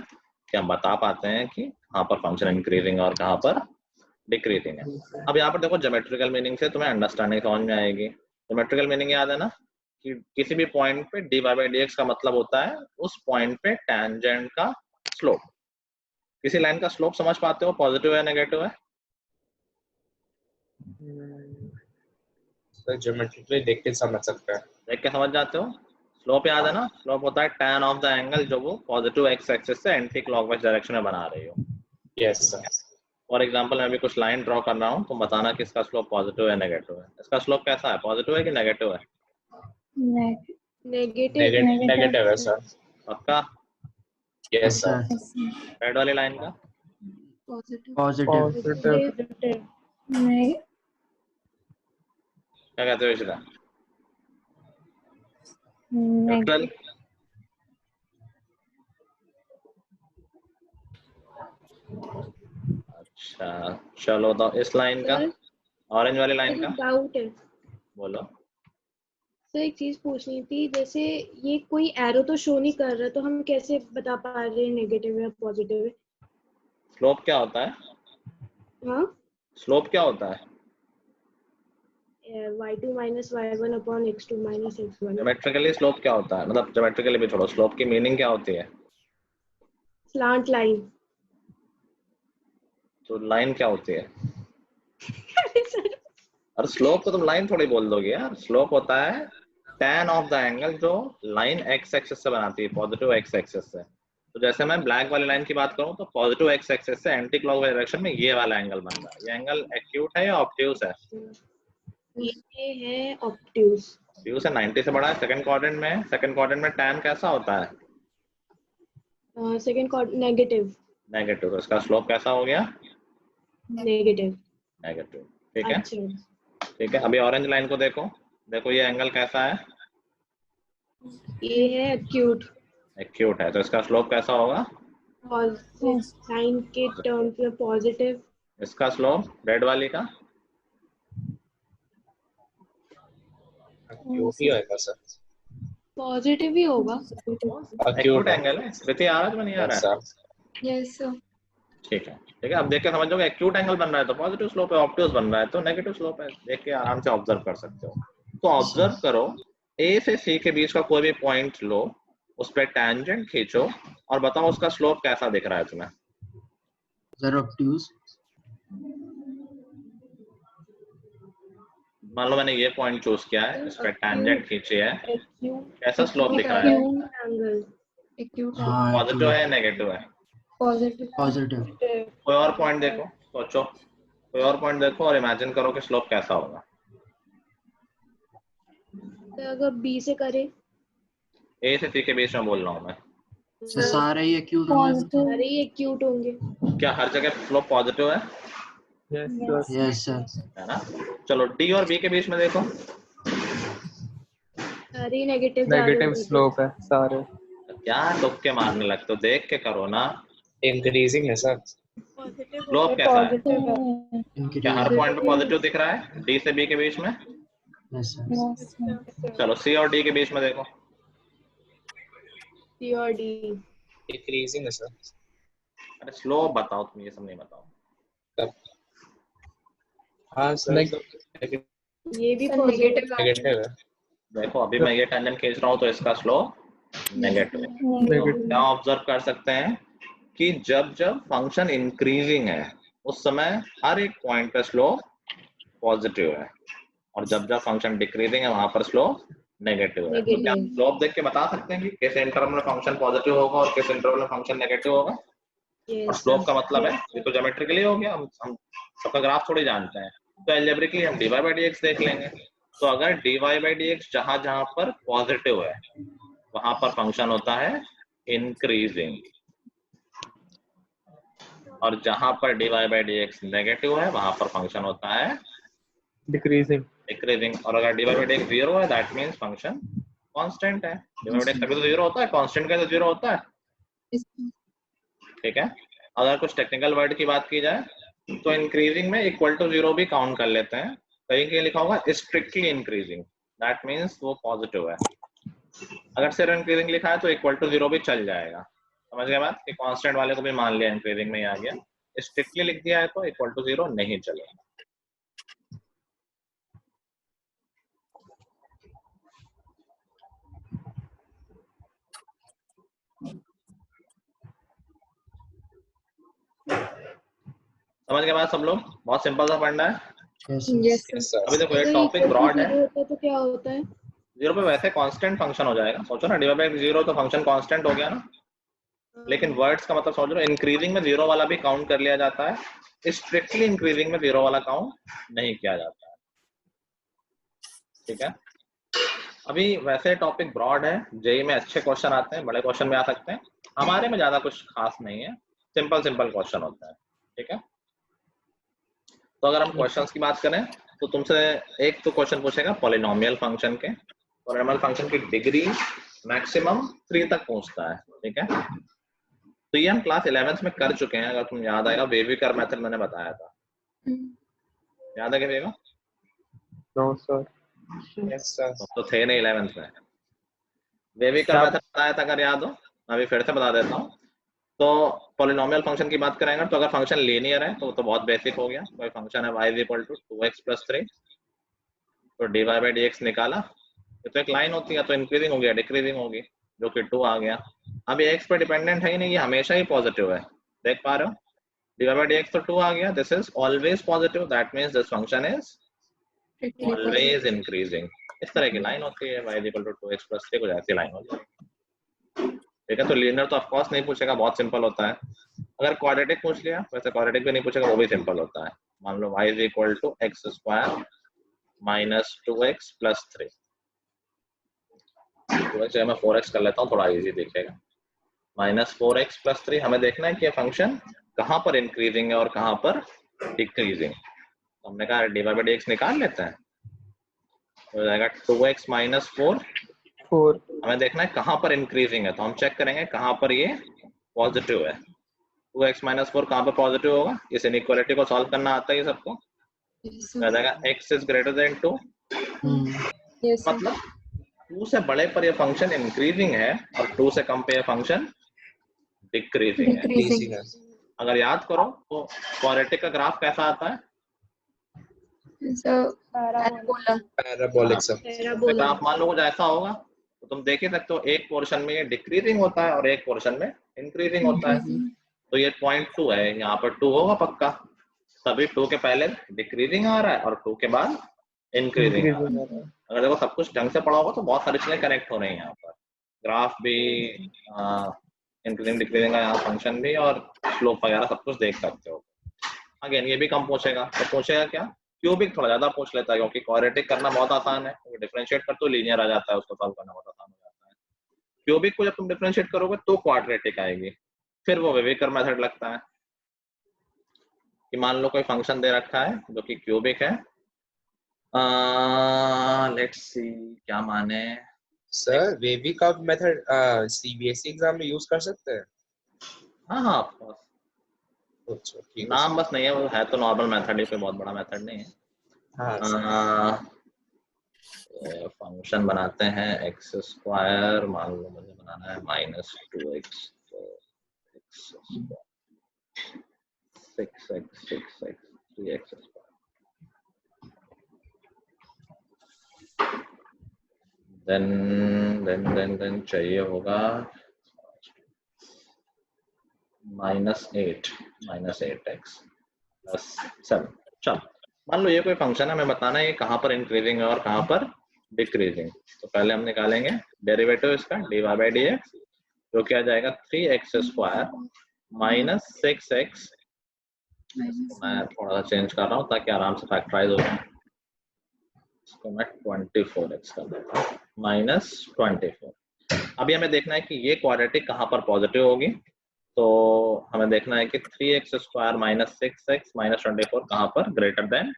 कि हम बता पाते हैं कि कहाँ पर फंक्शन इंक्रीजिंग और कहाँ पर डिक्रीजिंग है। अब यहाँ पर देखो ज्योमेट्रिकल मीनिंग से तुम्हें अंडरस्टैंडिंग समझ में आएगी। ज्योमेट्रिकल मीनिंग याद है ना कि किसी भी पॉइंट पे dy by dx का मतलब होता है उस पॉइंट पे टेंजेंट का स्लोप। किसी लाइन का स्लोप समझ पाते हो, पॉजिटिव है नेगेटिव है? तो ज्योमेट्रिकली देख के समझ सकते हैं, देख के समझ जाते हो। स्लोप याद है ना, स्लोप होता है tan ऑफ द एंगल जो वो पॉजिटिव x एक्सिस से एंटी क्लॉकवाइज डायरेक्शन में बना रही हो। Yes sir. फॉर एग्जांपल मैं अभी कुछ लाइन ड्रॉ कर रहा हूँ, तुम बताना कि इसका स्लोप पॉजिटिव है नेगेटिव है। इसका स्लोप कैसा है, पॉजिटिव है कि नेगेटिव है? नेगेटिव है सर। पक्का? Yes sir. रेड वाली लाइन का पॉजिटिव। नहीं, क्या कहते हो इशिता? नेगेटिव। अच्छा चलो, तो इस लाइन का, ऑरेंज वाली लाइन का डाउट है बोलो। सर, एक चीज पूछनी थी, जैसे ये कोई एरो तो शो नहीं कर रहा, तो हम कैसे बता पा रहे हैं नेगेटिव या पॉजिटिव है? स्लोप क्या होता है? हाँ, स्लोप क्या होता है? y2 minus y1 upon x2 minus x1। Geometrically slope क्या होता है, मतलब ज्योमेट्रिकली भी छोड़ो, स्लोप की मीनिंग क्या होती है? Slant line. तो लाइन क्या होती है? और स्लोप को तुम लाइन थोड़ी बोल दोगे यार। स्लोप होता है tan ऑफ द एंगल जो लाइन x एक्सिस से बनाती है, पॉजिटिव x एक्सिस से। तो जैसे मैं ब्लैक वाली लाइन की बात करूं तो पॉजिटिव x एक्सिस से एंटी क्लॉकवाइज डायरेक्शन में ये वाला एंगल बन रहा है। ये एंगल एक्यूट है या ऑब्ट्यूज है? ये है ऑब्ट्यूज। ऑब्ट्यूज है, 90 से बड़ा है। सेकंड क्वाड्रेंट में, सेकंड क्वाड्रेंट में tan कैसा होता है? Second quadrant negative. नेगेटिव। तो इसका स्लोप कैसा हो गया? नेगेटिव। नेगेटिव। ठीक है, अच्छा, ठीक है। अभी ऑरेंज लाइन को देखो, देखो ये एंगल कैसा है? ये है एक्यूट। एक्यूट है, तो इसका स्लोप कैसा होगा? पॉजिटिव साइन के टर्म्स में पॉजिटिव। इसका स्लोप रेड वाली का एक्यूट ही होगा सर। पॉजिटिव ही होगा। एक्यूट एंगल है। स्मृति आ रहा है, नहीं आ रहा है? Yes sir. ठीक है, ठीक है। अब देख के समझोगे एक्यूट एंगल बन रहा है तो पॉजिटिव स्लोप है, ऑब्ट्यूज बन रहा है तो नेगेटिव स्लोप है। देख के आराम से ऑब्जर्व कर सकते हो। तो ऑब्जर्व करो, ए से सी के बीच का कोई भी पॉइंट लो, उस पर टेंजेंट खींचो और बताओ उसका स्लोप कैसा दिख रहा है तुम्हें? Sir obtuse. मान लो मैंने ये पॉइंट चूज किया है, इस पर टेंजेंट खींची है, कैसा स्लोप दिख रहा है? एक्यूट है। हाँ, पॉजिटिव है नेगेटिव है? पॉजिटिव। पॉजिटिव। कोई और पॉइंट देखो, सोचो कोई और पॉइंट देखो और इमेजिन करो कि स्लोप कैसा होगा। तो अगर बी से करे, ए से सी के बीच में बोल रहा हूँ मैं। सर सारे ही एक्यूट पॉजिटिव। सारे ही एक्यूट होंगे। क्या हर जगह स्लोप पॉजिटिव है? Yes sir. है ना? चलो डी और बी के बीच में देखो, सारे ही नेगेटिव स्लोप है सारे। क्या तुक्के मारने लगते हो, देख के करो ना। इंक्रीजिंग है सर। स्लोप कैसा है? पॉजिटिव। क्या हर पॉइंट पे पॉजिटिव दिख रहा है डी से बी के बीच में? Yes sir. चलो सी और डी के बीच में देखो, सी और डी इंक्रीजिंग है सर। अरे स्लोप बताओ तुम, ये सब नहीं बताओ। हाँ सर, ये भी नेगेटिव नेगेटिव है। देखो अभी मैं ये टेंजेंट खींच रहा हूँ तो इसका स्लोप नेगेटिव है। तो क्या ऑब्जर्व कर सकते हैं कि जब जब फंक्शन इंक्रीजिंग है उस समय हर एक पॉइंट पे स्लोप पॉजिटिव है, और जब जब फंक्शन डिक्रीजिंग है वहां पर स्लोप नेगेटिव है। तो क्या Negative. स्लोप देख के बता सकते हैं कि किस इंटरवल में फंक्शन पॉजिटिव होगा और किस इंटरवल में फंक्शन नेगेटिव होगा? और Yes, स्लोप sir. का मतलब है, ये तो ज्योमेट्रिकली हो गया, हम सबका ग्राफ थोड़ी जानते हैं, तो एल्जेब्रिकली हम dy by dx देख लेंगे। तो अगर dy by dx जहां जहां पर पॉजिटिव है वहां पर फंक्शन होता है इंक्रीजिंग, और जहां पर dy by dx नेगेटिव है वहां पर फंक्शन होता है डिक्रीजिंग। डिक्रीजिंग। और अगर dy by dx 0 है दैट मींस फंक्शन कांस्टेंट है। dy by dx कभी तो 0 होता है, कांस्टेंट का तो 0 होता है, ठीक है। अगर कुछ टेक्निकल वर्ड की बात की जाए तो इंक्रीजिंग में इक्वल टू 0 भी काउंट कर लेते हैं। कहीं कहीं लिखा होगा स्ट्रिक्टली इंक्रीजिंग, दैट मींस वो पॉजिटिव है। अगर सिर्फ इंक्रीजिंग लिखा है तो इक्वल टू 0 भी चल जाएगा, समझ गए बात कि कांस्टेंट वाले को भी मान लिया इंक्रीजिंग में ही आ गया। स्ट्रिक्टली लिख दिया है तो इक्वल टू 0 नहीं चलेगा। समझ गए बात सब लोग? बहुत सिंपल सा पढ़ना है। Yes, Yes, Yes, sir. sir. अभी देखो ये अगर टॉपिक equal to ब्रॉड है। 0 होता है तो क्या होता है? 0 पे वैसे कांस्टेंट फंक्शन हो जाएगा, सोचो ना, dy by 0 तो फंक्शन कांस्टेंट हो गया ना। लेकिन वर्ड्स का मतलब समझ लो, इंक्रीजिंग में 0 वाला भी काउंट कर लिया जाता है, स्ट्रिक्टली इंक्रीजिंग में 0 वाला काउंट नहीं किया जाता है, ठीक है। अभी वैसे टॉपिक ब्रॉड है, जेई में अच्छे क्वेश्चन आते हैं, बड़े क्वेश्चन भी आ सकते हैं, हमारे में ज्यादा कुछ खास नहीं है, सिंपल सिंपल क्वेश्चन होता है, ठीक है। तो अगर हम क्वेश्चंस की बात करें तो तुमसे एक तो क्वेश्चन पूछेगा पॉलिनोमियल फंक्शन के, पॉलिनोमियल फंक्शन की डिग्री मैक्सिमम 3 तक पहुंचता है, ठीक है। तो ये हम क्लास 11th में कर चुके हैं, अगर तुम याद आएगा वेविकर मेथड मैंने बताया था, याद है क्या वेगा? No sir. Yes, sir. तो थे नहीं 11th में, वेविकर क्या? मेथड बताया था, अगर याद हो। अभी फिर से बता देता हूँ। तो पॉलिनोमियल फंक्शन की बात करेंगे तो अगर फंक्शन लीनियर है तो बहुत बेसिक हो गया, कोई फंक्शन है y = 2x + 3, तो dy by dx निकाला, ये तो एक लाइन होती है, तो इंक्रीजिंग हो गया डिक्रीजिंग होगी, जो कि 2 आ गया। अभी x पर डिपेंडेंट है ही नहीं, ये हमेशा ही पॉजिटिव है, देख पा रहे हो, dy by dx तो 2 आ गया, this is always positive, that means this function is always increasing. इस तरह की लाइन होती है, y = 2x + 3 को ऐसी लाइन होती है, ठीक है। तो लीनियर तो ऑफ कोर्स नहीं पूछेगा, बहुत सिंपल होता है। अगर क्वाड्रेटिक पूछ लिया, वैसे क्वाड्रेटिक भी नहीं पूछेगा, वो भी सिंपल होता है। मान लो y = x² - 2x + 3, तो वैसे मैं 4x कर लेता हूँ, थोड़ा इजी दिखेगा। -4x + 3, हमें देखना है कि ये फंक्शन कहाँ पर इंक्रीजिंग है और कहाँ पर डिक्रीजिंग। तो हमने कहा dy by dx निकाल लेते हैं, हो जाएगा 2x - 4। हमें देखना है कहाँ पर इंक्रीजिंग है, तो हम चेक करेंगे कहाँ पर ये पॉजिटिव है। 2x - 4 कहाँ पर पॉजिटिव होगा? इस इनइक्वालिटी को सॉल्व करना आता है सबको, आ जाएगा x > 2। मतलब 2 से बड़े पर ये फंक्शन इंक्रीजिंग है और 2 से कम पे ये फंक्शन डिक्रीजिंग है। Decreasing है. अगर याद करो तो क्वाड्रेटिक का ग्राफ कैसा आता है? Parabolic, sir. ग्राफ मान लो कुछ ऐसा होगा, तो तुम देख ही सकते हो, एक पोर्शन में ये डिक्रीजिंग होता है और एक पोर्शन में इंक्रीजिंग होता है। तो ये 0.2 है, यहाँ पर 2 होगा पक्का, तभी 2 के पहले डिक्रीजिंग आ रहा है और 2 के बाद इंक्रीजिंग आ रहा है। अगर देखो सब कुछ ढंग से पढ़ा होगा तो बहुत सारी चीजें कनेक्ट हो रही हैं यहाँ पर, ग्राफ भी, इंक्रीजिंग डिक्रीजिंग का यहाँ फंक्शन भी, और स्लोप वगैरह सब कुछ देख सकते हो। अगेन ये भी कम पूछेगा, तो पूछेगा क्या? क्यूबिक थोड़ा ज्यादा पूछ लेता है, क्योंकि क्वाड्रेटिक करना बहुत आसान है, डिफरेंशिएट कर तो लीनियर आ जाता है, उसको सॉल्व करना बहुत आसान हो जाता है। क्यूबिक को जब तुम डिफरेंशिएट करोगे तो क्वाड्रेटिक आएगी, फिर वो वेविकर मेथड लगता है कि मान लो कोई फंक्शन दे रखा है जो कि क्यूबिक है, लेट्स सी क्या माने सर वेवी का मेथड सीबीएसई एग्जाम में यूज कर सकते हैं? हाँ ऑफ कोर्स, अच्छा ठीक है नाम बस नहीं है, वो है तो नॉर्मल मेथड ही, कोई बहुत बड़ा मेथड नहीं है। फंक्शन बनाते हैं x², मान लो मुझे बनाना है -2x, तो x², 6x 6x 3x², then चाहिए होगा -8 -8x, प्लस 7। चलो मान लो ये कोई फंक्शन है, हमें बताना है ये कहाँ पर इंक्रीजिंग है और कहाँ पर डिक्रीजिंग। तो पहले हम निकालेंगे डेरिवेटिव इसका dy/dx, जो क्या जाएगा 3x² माइनस 6x। मैं थोड़ा सा चेंज कर रहा हूँ ताकि आराम से फैक्टराइज हो जाए। इसको मैं 24x कर देता हूँ माइनस 24। अभी हमें देखना है कि ये क्वाड्रेटिक कहाँ पर पॉजिटिव होगी। तो हमें देखना है कि 3x² माइनस 6x माइनस 24 कहाँ पर ग्रेटर देन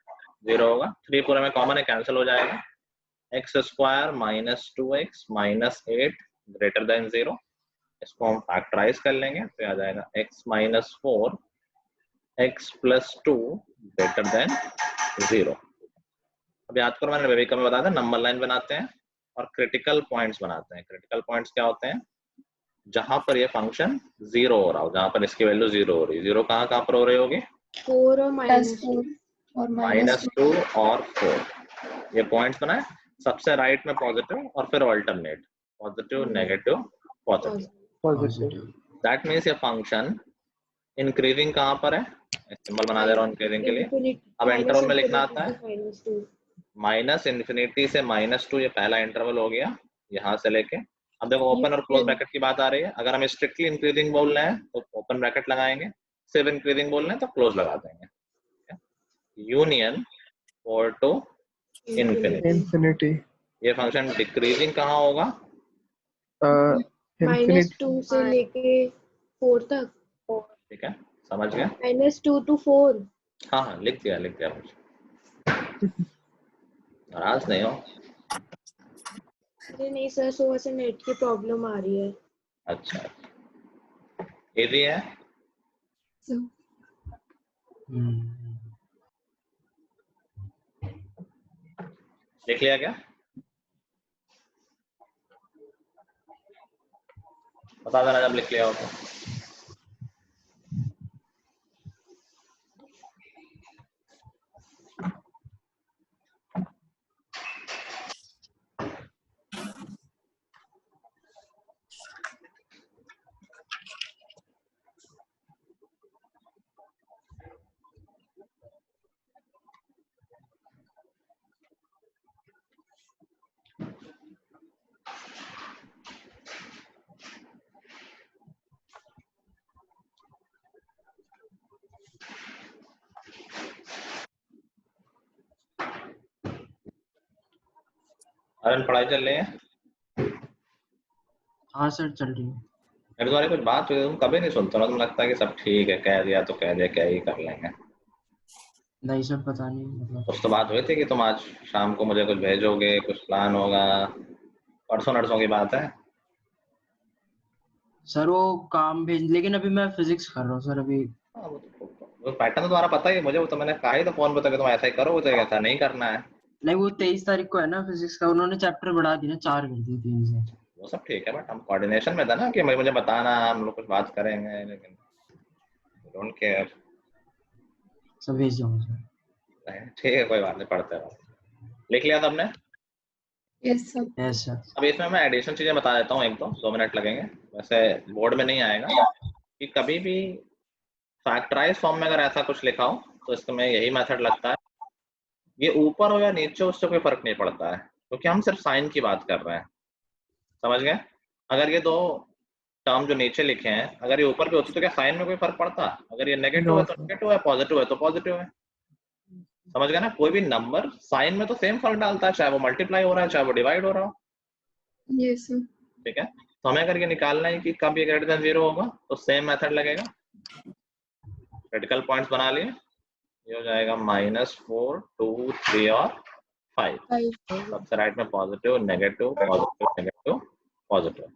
0 होगा। 3 पूरे में कॉमन है, कैंसिल हो जाएगा। x² minus 2x minus 8 greater than 0। इसको हम फैक्टराइज कर लेंगे तो आ जाएगा x minus 4 x plus 2 greater than 0। अब याद करो मैंने वेविका में बताया था, नंबर लाइन बनाते हैं और क्रिटिकल पॉइंट्स बनाते हैं। क्रिटिकल पॉइंट्स क्या होते हैं? जहां पर ये फंक्शन 0 हो रहा हो, जहां पर इसकी वैल्यू 0 हो रही है। 0 कहाँ कहाँ पर हो रही होगी? 4 और -2 और -2 और 4 ये पॉइंट्स बनाए। सबसे राइट में पॉजिटिव और फिर alternate positive negative positive. That means ये फंक्शन इंक्रीजिंग कहाँ पर है? सिंबल बना दे रहा हूँ इंक्रीजिंग के लिए। अब इंटरवल में लिखना आता है माइनस इन्फिनिटी से -2, ये पहला इंटरवल हो गया यहाँ से लेके। अब देखो ओपन और क्लोज ब्रैकेट की बात आ रही है। अगर हम स्ट्रिक्टली इंक्रीजिंग बोल रहे हैं तो ओपन ब्रैकेट लगाएंगे, सिर्फ इंक्रीजिंग बोल रहे हैं तो क्लोज लगा देंगे। Union 4 to infinity. ये फंक्शन डिक्रीजिंग कहाँ होगा? -2 से लेके 4 तक। ठीक है, समझ गया? -2 to 4। हाँ लिख दिया मुझे। नाराज नहीं हो? अरे नहीं सर, सुबह से नेट की प्रॉब्लम आ रही है। अच्छा, इजी है। लिख लिया क्या? बता देना जब लिख लिया हो तो। अरे पढ़ाई चल रही है? हाँ सर चल रही है। मेरे द्वारा कुछ बात हुई तुम कभी नहीं सुनते ना, तुम लगता है कि सब ठीक है, कह दिया तो कह दिया, क्या ही कर लेंगे। नहीं सर पता नहीं, मतलब कुछ तो बात हुई थी कि तुम आज शाम को मुझे कुछ भेजोगे, कुछ प्लान होगा। परसों नरसों की बात है। सर वो काम भेज, लेकिन अभी मैं फिजिक्स कर रहा हूँ सर अभी। वो पैटर्न तो तुम्हारा पता ही है मुझे, वो तो मैंने कहा ही तो फोन पे था कि तुम ऐसा ही करो, तो ऐसा नहीं करना है। नहीं वो 23 तारीख को है ना फिजिक्स का, उन्होंने चैप्टर बढ़ा दिया, 4 कर दिए 3 से। वो सब ठीक है, बट हम कोऑर्डिनेशन में था ना कि मुझे बताना, हम लोग कुछ बात करेंगे, लेकिन डोंट केयर। सब भेज दूंगा सर। ठीक है, कोई बात नहीं, पढ़ते रहो। लिख लिया था आपने? Yes sir. Yes sir. अब इसमें मैं एडिशन चीजें बता देता हूँ, 1-2 मिनट लगेंगे, वैसे बोर्ड में नहीं आएगा। कि कभी भी फैक्टराइज फॉर्म में अगर ऐसा कुछ लिखा हो तो इसमें यही मेथड लगता है। ये ऊपर हो या नीचे, उससे कोई फर्क नहीं पड़ता है, क्योंकि हम सिर्फ साइन की बात कर रहे हैं। समझ गए? अगर ये दो टर्म जो नीचे लिखे हैं अगर ये ऊपर भी होती तो क्या साइन में कोई फर्क पड़ता? अगर ये नेगेटिव है तो नेगेटिव है, पॉजिटिव है तो पॉजिटिव है। समझ गए ना? कोई भी नंबर साइन में तो सेम फर्क डालता है, चाहे वो मल्टीप्लाई हो रहा है चाहे वो डिवाइड हो रहा हो। Yes sir. ठीक है, तो हमें अगर ये निकालना है कि कब ये ग्रेटर देन 0 होगा तो सेम मेथड लगेगा। क्रिटिकल पॉइंट्स बना लिए, ये हो जाएगा -4, 2, 3 और 5। सबसे राइट में positive negative positive negative positive.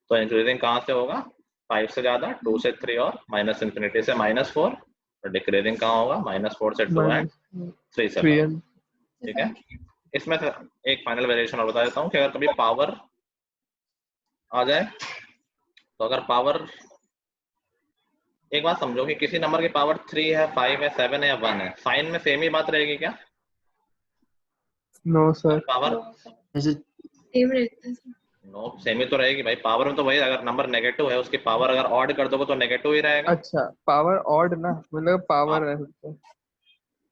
तो इंक्रीजिंग कहाँ से होगा? 5 से ज्यादा, 2 से 3 और माइनस इन्फिनिटी से -4। तो डिक्रीजिंग कहाँ होगा? -4 से 2 एंड 3 से 5। ठीक है, इसमें से एक फाइनल वेरिएशन और बता देता हूँ कि अगर कभी पावर आ जाए तो अगर पावर, एक बात समझो कि किसी नंबर की पावर 3 है, 5 है, 7 है या 1 है, साइन में सेम ही बात रहेगी क्या? No sir. पावर सेम रहता है सर। नो, सेम ही तो रहेगी भाई। पावर में तो वही, अगर नंबर नेगेटिव है उसकी पावर अगर ऑड कर दोगे तो नेगेटिव ही रहेगा। अच्छा, पावर ऑड ना, मतलब पावर है।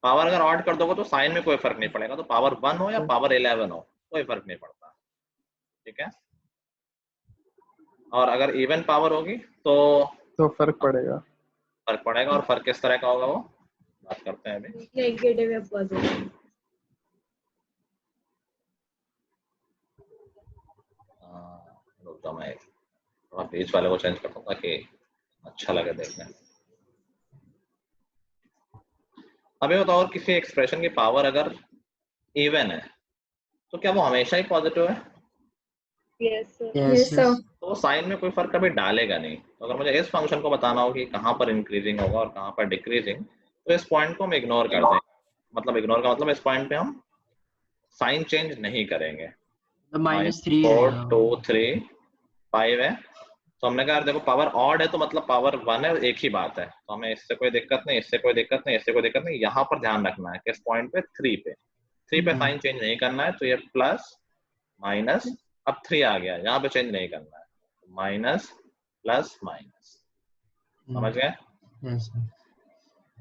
पावर अगर ऑड कर दोगे तो साइन में कोई फर्क नहीं पड़ेगा, तो पावर 1 हो या पावर 11 हो कोई फर्क नहीं पड़ता, ठीक है। और अगर इवन पावर होगी तो फर्क पड़ेगा। और फर्क किस तरह का होगा वो बात करते हैं अभी। नेगेटिव या पॉजिटिव। रुक जाओ, मैं थोड़ा पेज वाले को चेंज करता हूँ ताकि अच्छा लगे देखने। अभी बताओ, और किसी एक्सप्रेशन की पावर अगर इवन है तो क्या वो हमेशा ही पॉजिटिव है? Yes sir. Yes sir. तो साइन में कोई फर्क कभी डालेगा नहीं। तो अगर मुझे इस फंक्शन को बताना हो कि कहाँ पर इंक्रीजिंग होगा और कहाँ पर डिक्रीजिंग, तो इस पॉइंट को हम इग्नोर कर देंगे। मतलब इग्नोर का मतलब इस पॉइंट पे हम साइन चेंज नहीं करेंगे। -3 4 रहेगा। 2 3 5 है, तो हमने कहा देखो पावर ऑड है तो मतलब पावर 1 है, एक ही बात है, तो हमें इससे कोई दिक्कत नहीं, इससे कोई दिक्कत नहीं, इससे कोई दिक्कत नहीं। यहाँ पर ध्यान रखना है कि इस पॉइंट पे 3 पे साइन चेंज नहीं करना है, तो ये प्लस माइनस, अब 3 आ गया, यहाँ पे चेंज नहीं करना है, माइनस प्लस माइनस, समझ गए? Yes sir.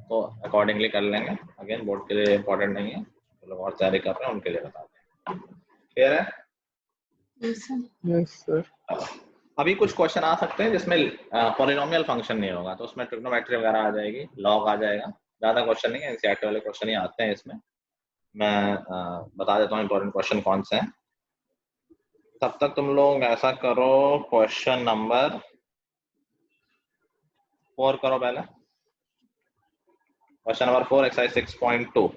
तो अकॉर्डिंगली कर लेंगे। अगेन बोर्ड के लिए इम्पोर्टेंट नहीं है, जो लोग और तैयारी कर रहे हैं उनके लिए बताते हैं। क्लियर है? Yes sir. अभी कुछ क्वेश्चन आ सकते हैं जिसमें पॉलिनोमियल फंक्शन नहीं होगा, तो उसमें ट्रिग्नोमेट्री वगैरह आ जाएगी, लॉग आ जाएगा। ज्यादा क्वेश्चन नहीं है, एनसीईआरटी वाले क्वेश्चन ही आते हैं इसमें। मैं बता देता हूँ इंपॉर्टेंट क्वेश्चन कौन से हैं। तब तक तुम लोग ऐसा करो, क्वेश्चन नंबर 4 करो पहले। Question number 4 exercise 6.2।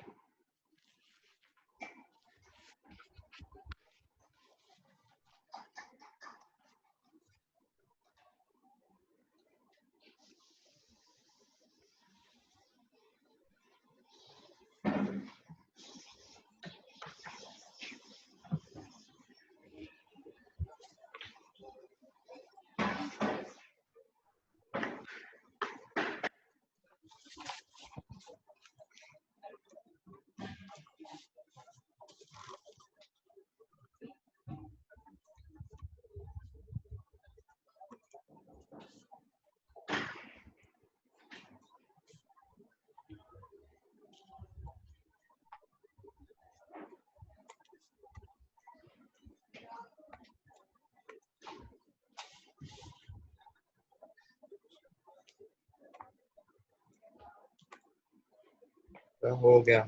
हो गया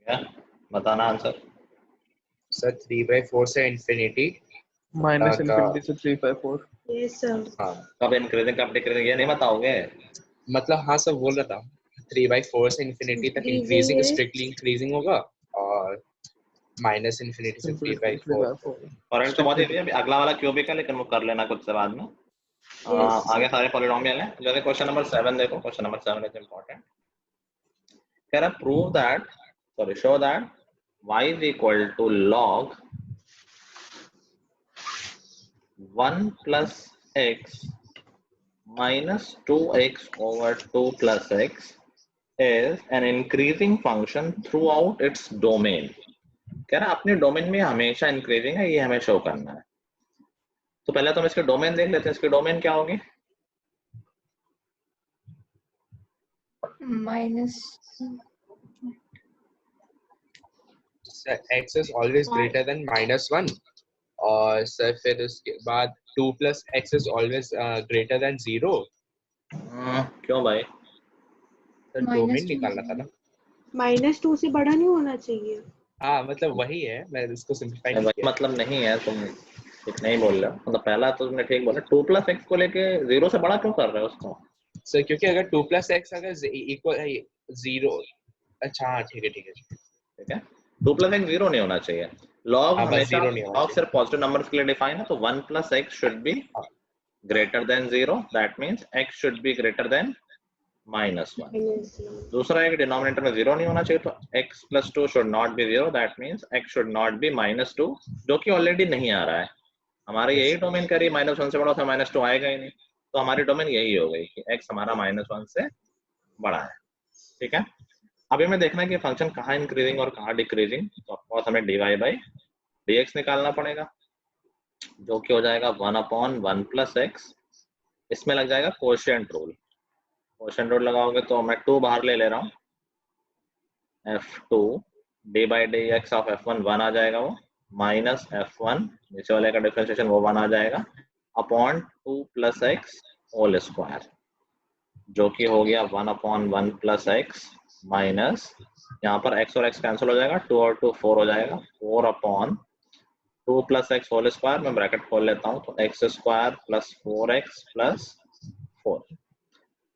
क्या बताना आंसर? सर 3/4 से इंफिनिटी माइनस इनफिनिटी से 3/4। Yes sir. हाँ कब इंक्रीजिंग कब डिक्रीजिंग ये नहीं बताओगे? मतलब हाँ सर बोल रहा था 3/4 से इंफिनिटी तक इंक्रीजिंग स्ट्रिक्टली इंक्रीजिंग होगा और माइनस इंफिनिटी से 3/4। करंट तो बहुत इजी है। अगला वाला क्यूबिक है लेकिन वो कर लेना कुछ से बाद में। आगे सारे पॉलिनोमियल हैं। जैसे क्वेश्चन नंबर 7 देखो, क्वेश्चन नंबर 7 इज इंपॉर्टेंट। कह रहा prove that, sorry show that y is equal to log 1 plus x minus 2x over 2 plus x is an increasing function throughout its domain। कह रहा अपने domain में हमेशा increasing है, ये हमें शो करना है। तो पहले तो हम इसके डोमेन देख लेते हैं। इसके डोमेन क्या होगी? Minus x is always greater than -1 और सर फिर उसके बाद 2 plus x is always greater than 0। क्यों भाई? सर डोमेन निकालना था ना। -2 से बड़ा नहीं होना चाहिए। हाँ मतलब वही है, मैं इसको सिंपलीफाई नहीं किया। मतलब नहीं है, तुम ठीक नहीं बोल रहे हो। मतलब पहला तो तुमने ठीक बोला, 2 plus x को लेके 0 से बड़ा क्यों कर रहे हो उसको? सर क्योंकि अगर 2 plus x अगर इक्वल 0, अच्छा हाँ ठीक है ठीक है 2 plus x 0 नहीं होना चाहिए। लॉग हमेशा लॉग सिर्फ पॉजिटिव नंबर्स के लिए डिफाइन है, तो 1 plus x should be greater than 0, that means x should be greater than -1। दूसरा है कि डिनोमिनेटर में 0 नहीं होना चाहिए, तो x plus 2 should not be 0, that means x should not be -2, जो कि ऑलरेडी नहीं आ रहा है। हमारे यही डोमेन कह रही है -1 से बड़ा, तो -2 आएगा ही नहीं, तो हमारी डोमेन यही हो गई कि x हमारा -1 से बड़ा है। ठीक है, अभी हमें देखना है कि फंक्शन कहाँ इंक्रीजिंग और कहाँ डिक्रीजिंग। तो ऑफकोर्स हमें dy/dx निकालना पड़ेगा, जो कि हो जाएगा 1/1 plus x। इसमें लग जाएगा कोशिएंट रूल। कोशिएंट रूल लगाओगे तो मैं 2 बाहर ले रहा हूँ, f2 D by D x of f1 1 आ जाएगा वो, माइनस f1 नीचे वाले का डिफरेंशिएशन वो 1 आ जाएगा upon 2 plus x whole square, जो कि हो गया 1 अपॉन 1 प्लस एक्स माइनस यहाँ पर x और x कैंसिल हो जाएगा, 2 और 2 4 हो जाएगा, 4 upon 2 plus x whole square, मैं ब्रैकेट खोल लेता हूँ, तो x square plus 4x plus 4।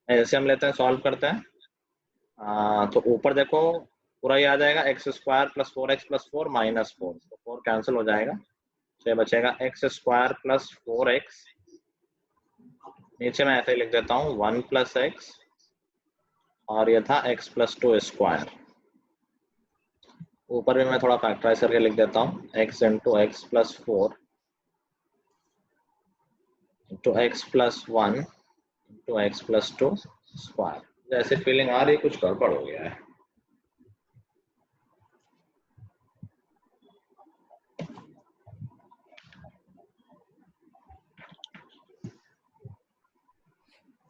ऐसे हम लेते हैं, सॉल्व करते हैं। तो ऊपर देखो पूरा ये आ जाएगा x square plus 4x plus 4 minus 4, तो 4 कैंसिल हो जाएगा, तो ये बचेगा एक्स स्क्वायर प्लस 4x, नीचे मैं ऐसे ही लिख देता हूँ 1 प्लस एक्स, और ये था x प्लस 2 स्क्वायर, ऊपर भी मैं थोड़ा फैक्टराइज करके लिख देता हूँ x into x plus 4 into x plus 1 into x plus 2 square. जैसे फीलिंग आ रही है कुछ गड़बड़ हो गया है।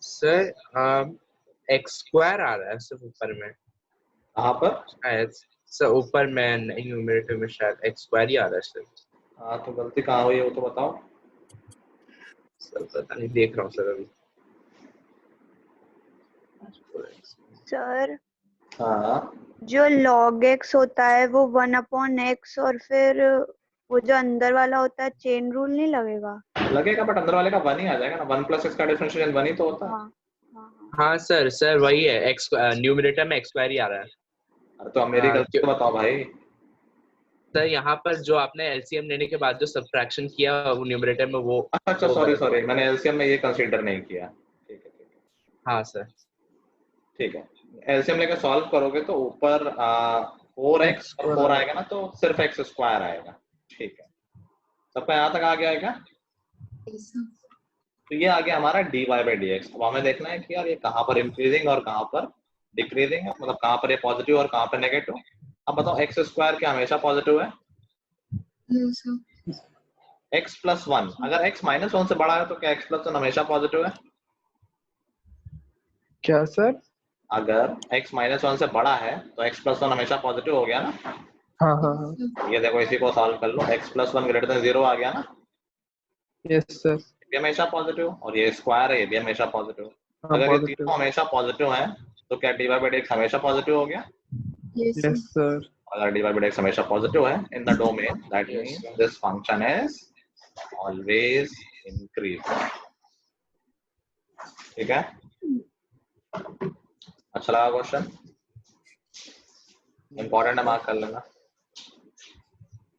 सर एक्स स्क्वायर आ रहा है सिर्फ ऊपर में, कहाँ पर? सर ऊपर में न्यूमरेटर में शायद एक्स स्क्वायर ही आ रहा है सर। हाँ, तो गलती कहाँ हुई है वो तो बताओ। सर पता नहीं, देख रहा हूँ सर अभी। सर हाँ, जो log x होता है वो 1 अपॉन x, और फिर वो जो अंदर वाला होता है चेन रूल नहीं लगेगा? लगेगा, बट अंदर वाले का 1 ही आ जाएगा ना, 1 प्लस एक्स का डिफरेंशिएशन 1 ही तो होता है। हाँ सर वही है, एक्स न्यूमरेटर में एक्स स्क्वायर ही आ रहा है। अरे तो अब मेरी गलती तो बताओ भाई। सर यहाँ पर जो आपने एलसीएम लेने के बाद जो सब्ट्रैक्शन किया वो न्यूमरेटर में वो, अच्छा सॉरी मैंने एलसीएम में ये कंसीडर नहीं किया। ठीक है। हाँ सर ठीक है, एलसीएम लेकर सॉल्व करोगे तो ऊपर 4x और 4 आएगा ना, तो सिर्फ एक्स स्क्वायर आएगा। ठीक है, सबका यहाँ तक आ गया है क्या? तो ये आ गया हमारा dy बाई डी एक्स। अब हमें देखना है कि यार ये कहाँ पर इंक्रीजिंग और कहाँ पर डिक्रीजिंग है, मतलब कहाँ पर ये पॉजिटिव और कहाँ पर नेगेटिव। अब बताओ एक्स स्क्वायर क्या हमेशा पॉजिटिव है? x प्लस 1, अगर x माइनस 1 से बड़ा है तो क्या x प्लस 1 हमेशा पॉजिटिव है? क्या सर? अगर x माइनस 1 से बड़ा है तो x प्लस 1 हमेशा पॉजिटिव हो गया ना? हाँ। ये देखो, इसी को सॉल्व कर लो, x प्लस 1 ग्रेटर देन 0 आ गया ना? Yes sir. ये हमेशा पॉजिटिव, और ये स्क्वायर है, ये भी हमेशा पॉजिटिव। अगर ये तीनों हमेशा पॉजिटिव हैं तो क्या dy बाई dx हमेशा पॉजिटिव हो गया? Yes sir. अगर dy बाई dx हमेशा पॉजिटिव है in the domain, that means this function is always increasing. ठीक है, अच्छा लगा क्वेश्चन? इंपॉर्टेंट है, मार्क कर लेना।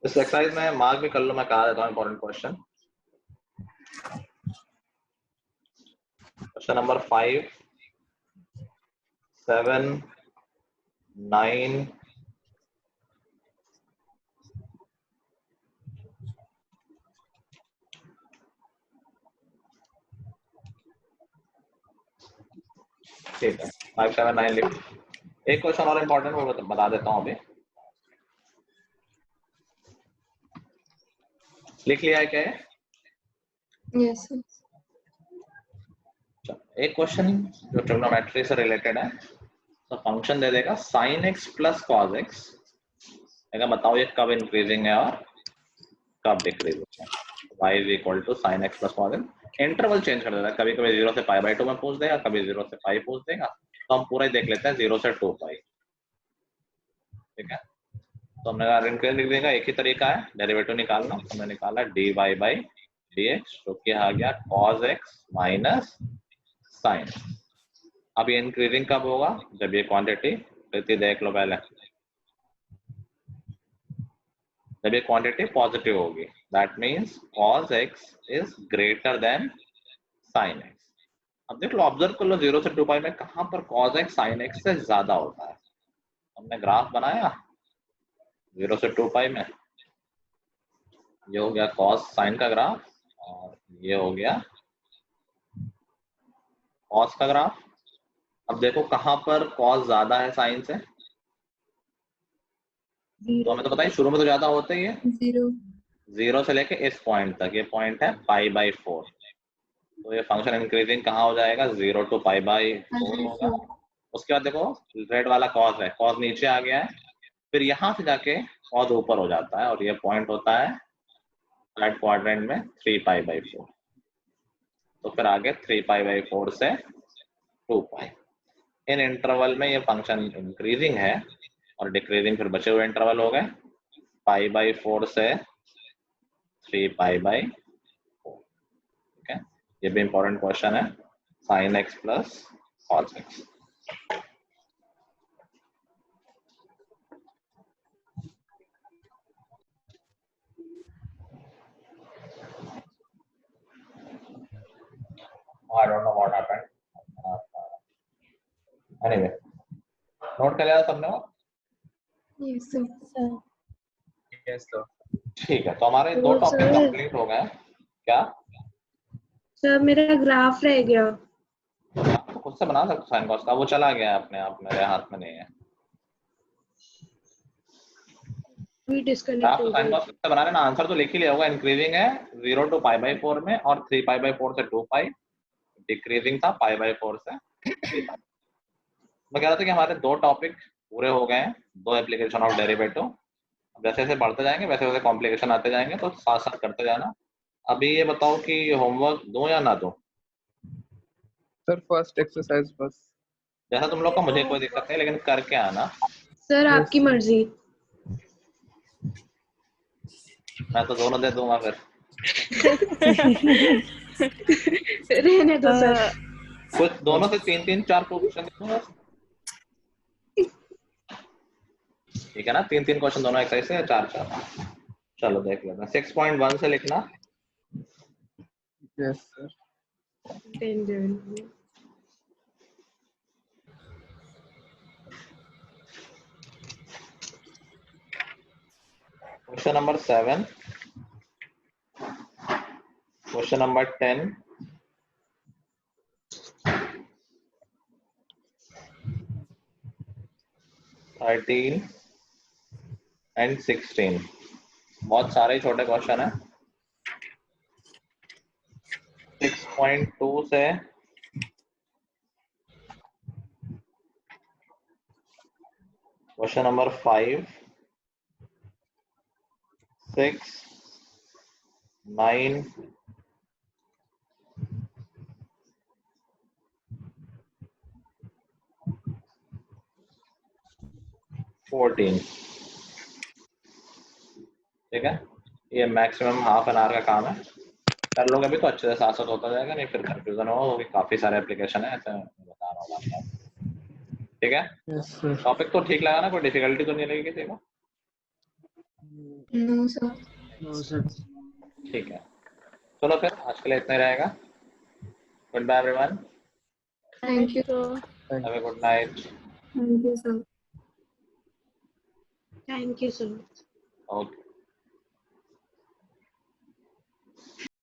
इस एक्सरसाइज में मार्क भी कर लो, मैं कहा देता हूँ इंपॉर्टेंट क्वेश्चन। क्वेश्चन नंबर 5, 7, 9, ठीक है, 5, 7, 9 लिख। एक क्वेश्चन और इम्पोर्टेंट वो बता देता हूँ अभी। लिख लिया है क्या? Yes sir. एक क्वेश्चन जो ट्रिग्नोमेट्री से रिलेटेड है, तो फंक्शन दे देगा sin x plus cos x, बताओ ये कब इंक्रीजिंग है और कब डिक्रीजिंग है। y is equal to sin x plus cos x। Interval change कर देता है, कभी कभी 0 से π/2 में पूछ देगा, कभी 0 से π पूछ देगा, तो हम पूरा ही देख लेते हैं 0 से 2π। ठीक है, तो हमने कहा इंक्रीज लिख देगा, एक ही तरीका है डेरिवेटिव निकालना। हमने निकाला dy बाई dx, जो कि आ गया cos x माइनस sin। अब ये इंक्रीजिंग कब होगा? जब ये क्वांटिटी देख लो पहले, जब ये क्वांटिटी पॉजिटिव होगी, that means cos x is greater than sin x। अब देख लो, ऑब्जर्व कर लो 0 से 2π में कहां पर cos x sin x से ज्यादा होता है। हमने ग्राफ बनाया 0 से 2π में, ये हो गया cos sin का ग्राफ, और ये हो गया cos का ग्राफ। अब देखो कहां पर cos ज्यादा है sin से, तो हमें तो पता है शुरू में तो ज्यादा होता ही है, 0 से लेके इस पॉइंट तक, ये पॉइंट है π/4। तो ये फंक्शन इंक्रीजिंग कहाँ हो जाएगा? 0 to π/4 होगा, उसके बाद देखो रेड वाला कॉज है, कॉज नीचे आ गया है, फिर यहाँ से जाके कॉज ऊपर हो जाता है और ये पॉइंट होता है राइट क्वाड्रेंट में 3π/4। तो फिर आगे 3π/4 से 2π। इन इंटरवल में ये फंक्शन इंक्रीजिंग है और डिक्रीजिंग फिर बचे हुए इंटरवल हो गए π/4 से 3π/4। ठीक है, ये भी इंपॉर्टेंट क्वेश्चन है, sin x plus cos x। I don't know what happened. Anyway, note कर लिया सबने वो? Yes, sir. Yes sir. ठीक है, तो हमारे दो तो टॉपिक सर- कंप्लीट हो गए। क्या? सर मेरा ग्राफ रह गया। आप तो खुद से बना सकते साइन कॉस का, वो चला गया है अपने आप, मेरे हाथ में नहीं है। भी आप डिस्कनेक्ट तो हो साइन गया। कॉस से बना लेना, आंसर तो लिख ही लिया होगा। इंक्रीजिंग है 0 to π/4 में और 3π/4 से 2π, डिक्रीजिंग था π/4 से 3π। मैं कह रहा था कि हमारे दो टॉपिक पूरे हो गए हैं, दो एप्लीकेशन ऑफ डेरिवेटिव। जैसे जैसे बढ़ते जाएंगे वैसे वैसे कॉम्प्लिकेशन आते जाएंगे, तो साथ साथ करते जाना। अभी ये बताओ कि होमवर्क दूं या ना दूं? सर फर्स्ट एक्सरसाइज बस। जैसा तुम लोग का मुझे कोई दिक्कत नहीं, लेकिन करके आना। सर आपकी मर्जी। मैं तो दोनों दे दूंगा फिर। रहने दो सर। कुछ दोनों से 3-3, 4 क्वेश्चन दे दूंगा। ठीक है ना, 3-3 क्वेश्चन दोनों एक्सरसाइज से, 4-4। चलो देख लेते हैं। 6.1 से लिखना। Yes sir. Question number 7, question number 10, and 16। बहुत सारे छोटे क्वेश्चन है। 6.2 से क्वेश्चन नंबर 5, 6, 9, 14। ठीक है, ये मैक्सिमम हाफ एन आवर का काम है। कर लोगे अभी तो अच्छे से, साथ साथ होता जाएगा, नहीं फिर कंफ्यूजन होगा, क्योंकि काफी सारे एप्लीकेशन है, ऐसे बता रहा हूँ आपको। ठीक है, यस सर। टॉपिक तो ठीक लगा ना? कोई डिफिकल्टी तो नहीं लगी किसी को? No, sir. No sir. ठीक है, चलो फिर आज के लिए इतना ही रहेगा। Good bye everyone, Thank you. Have a good night. Thank you, sir. Thank you sir. Okay.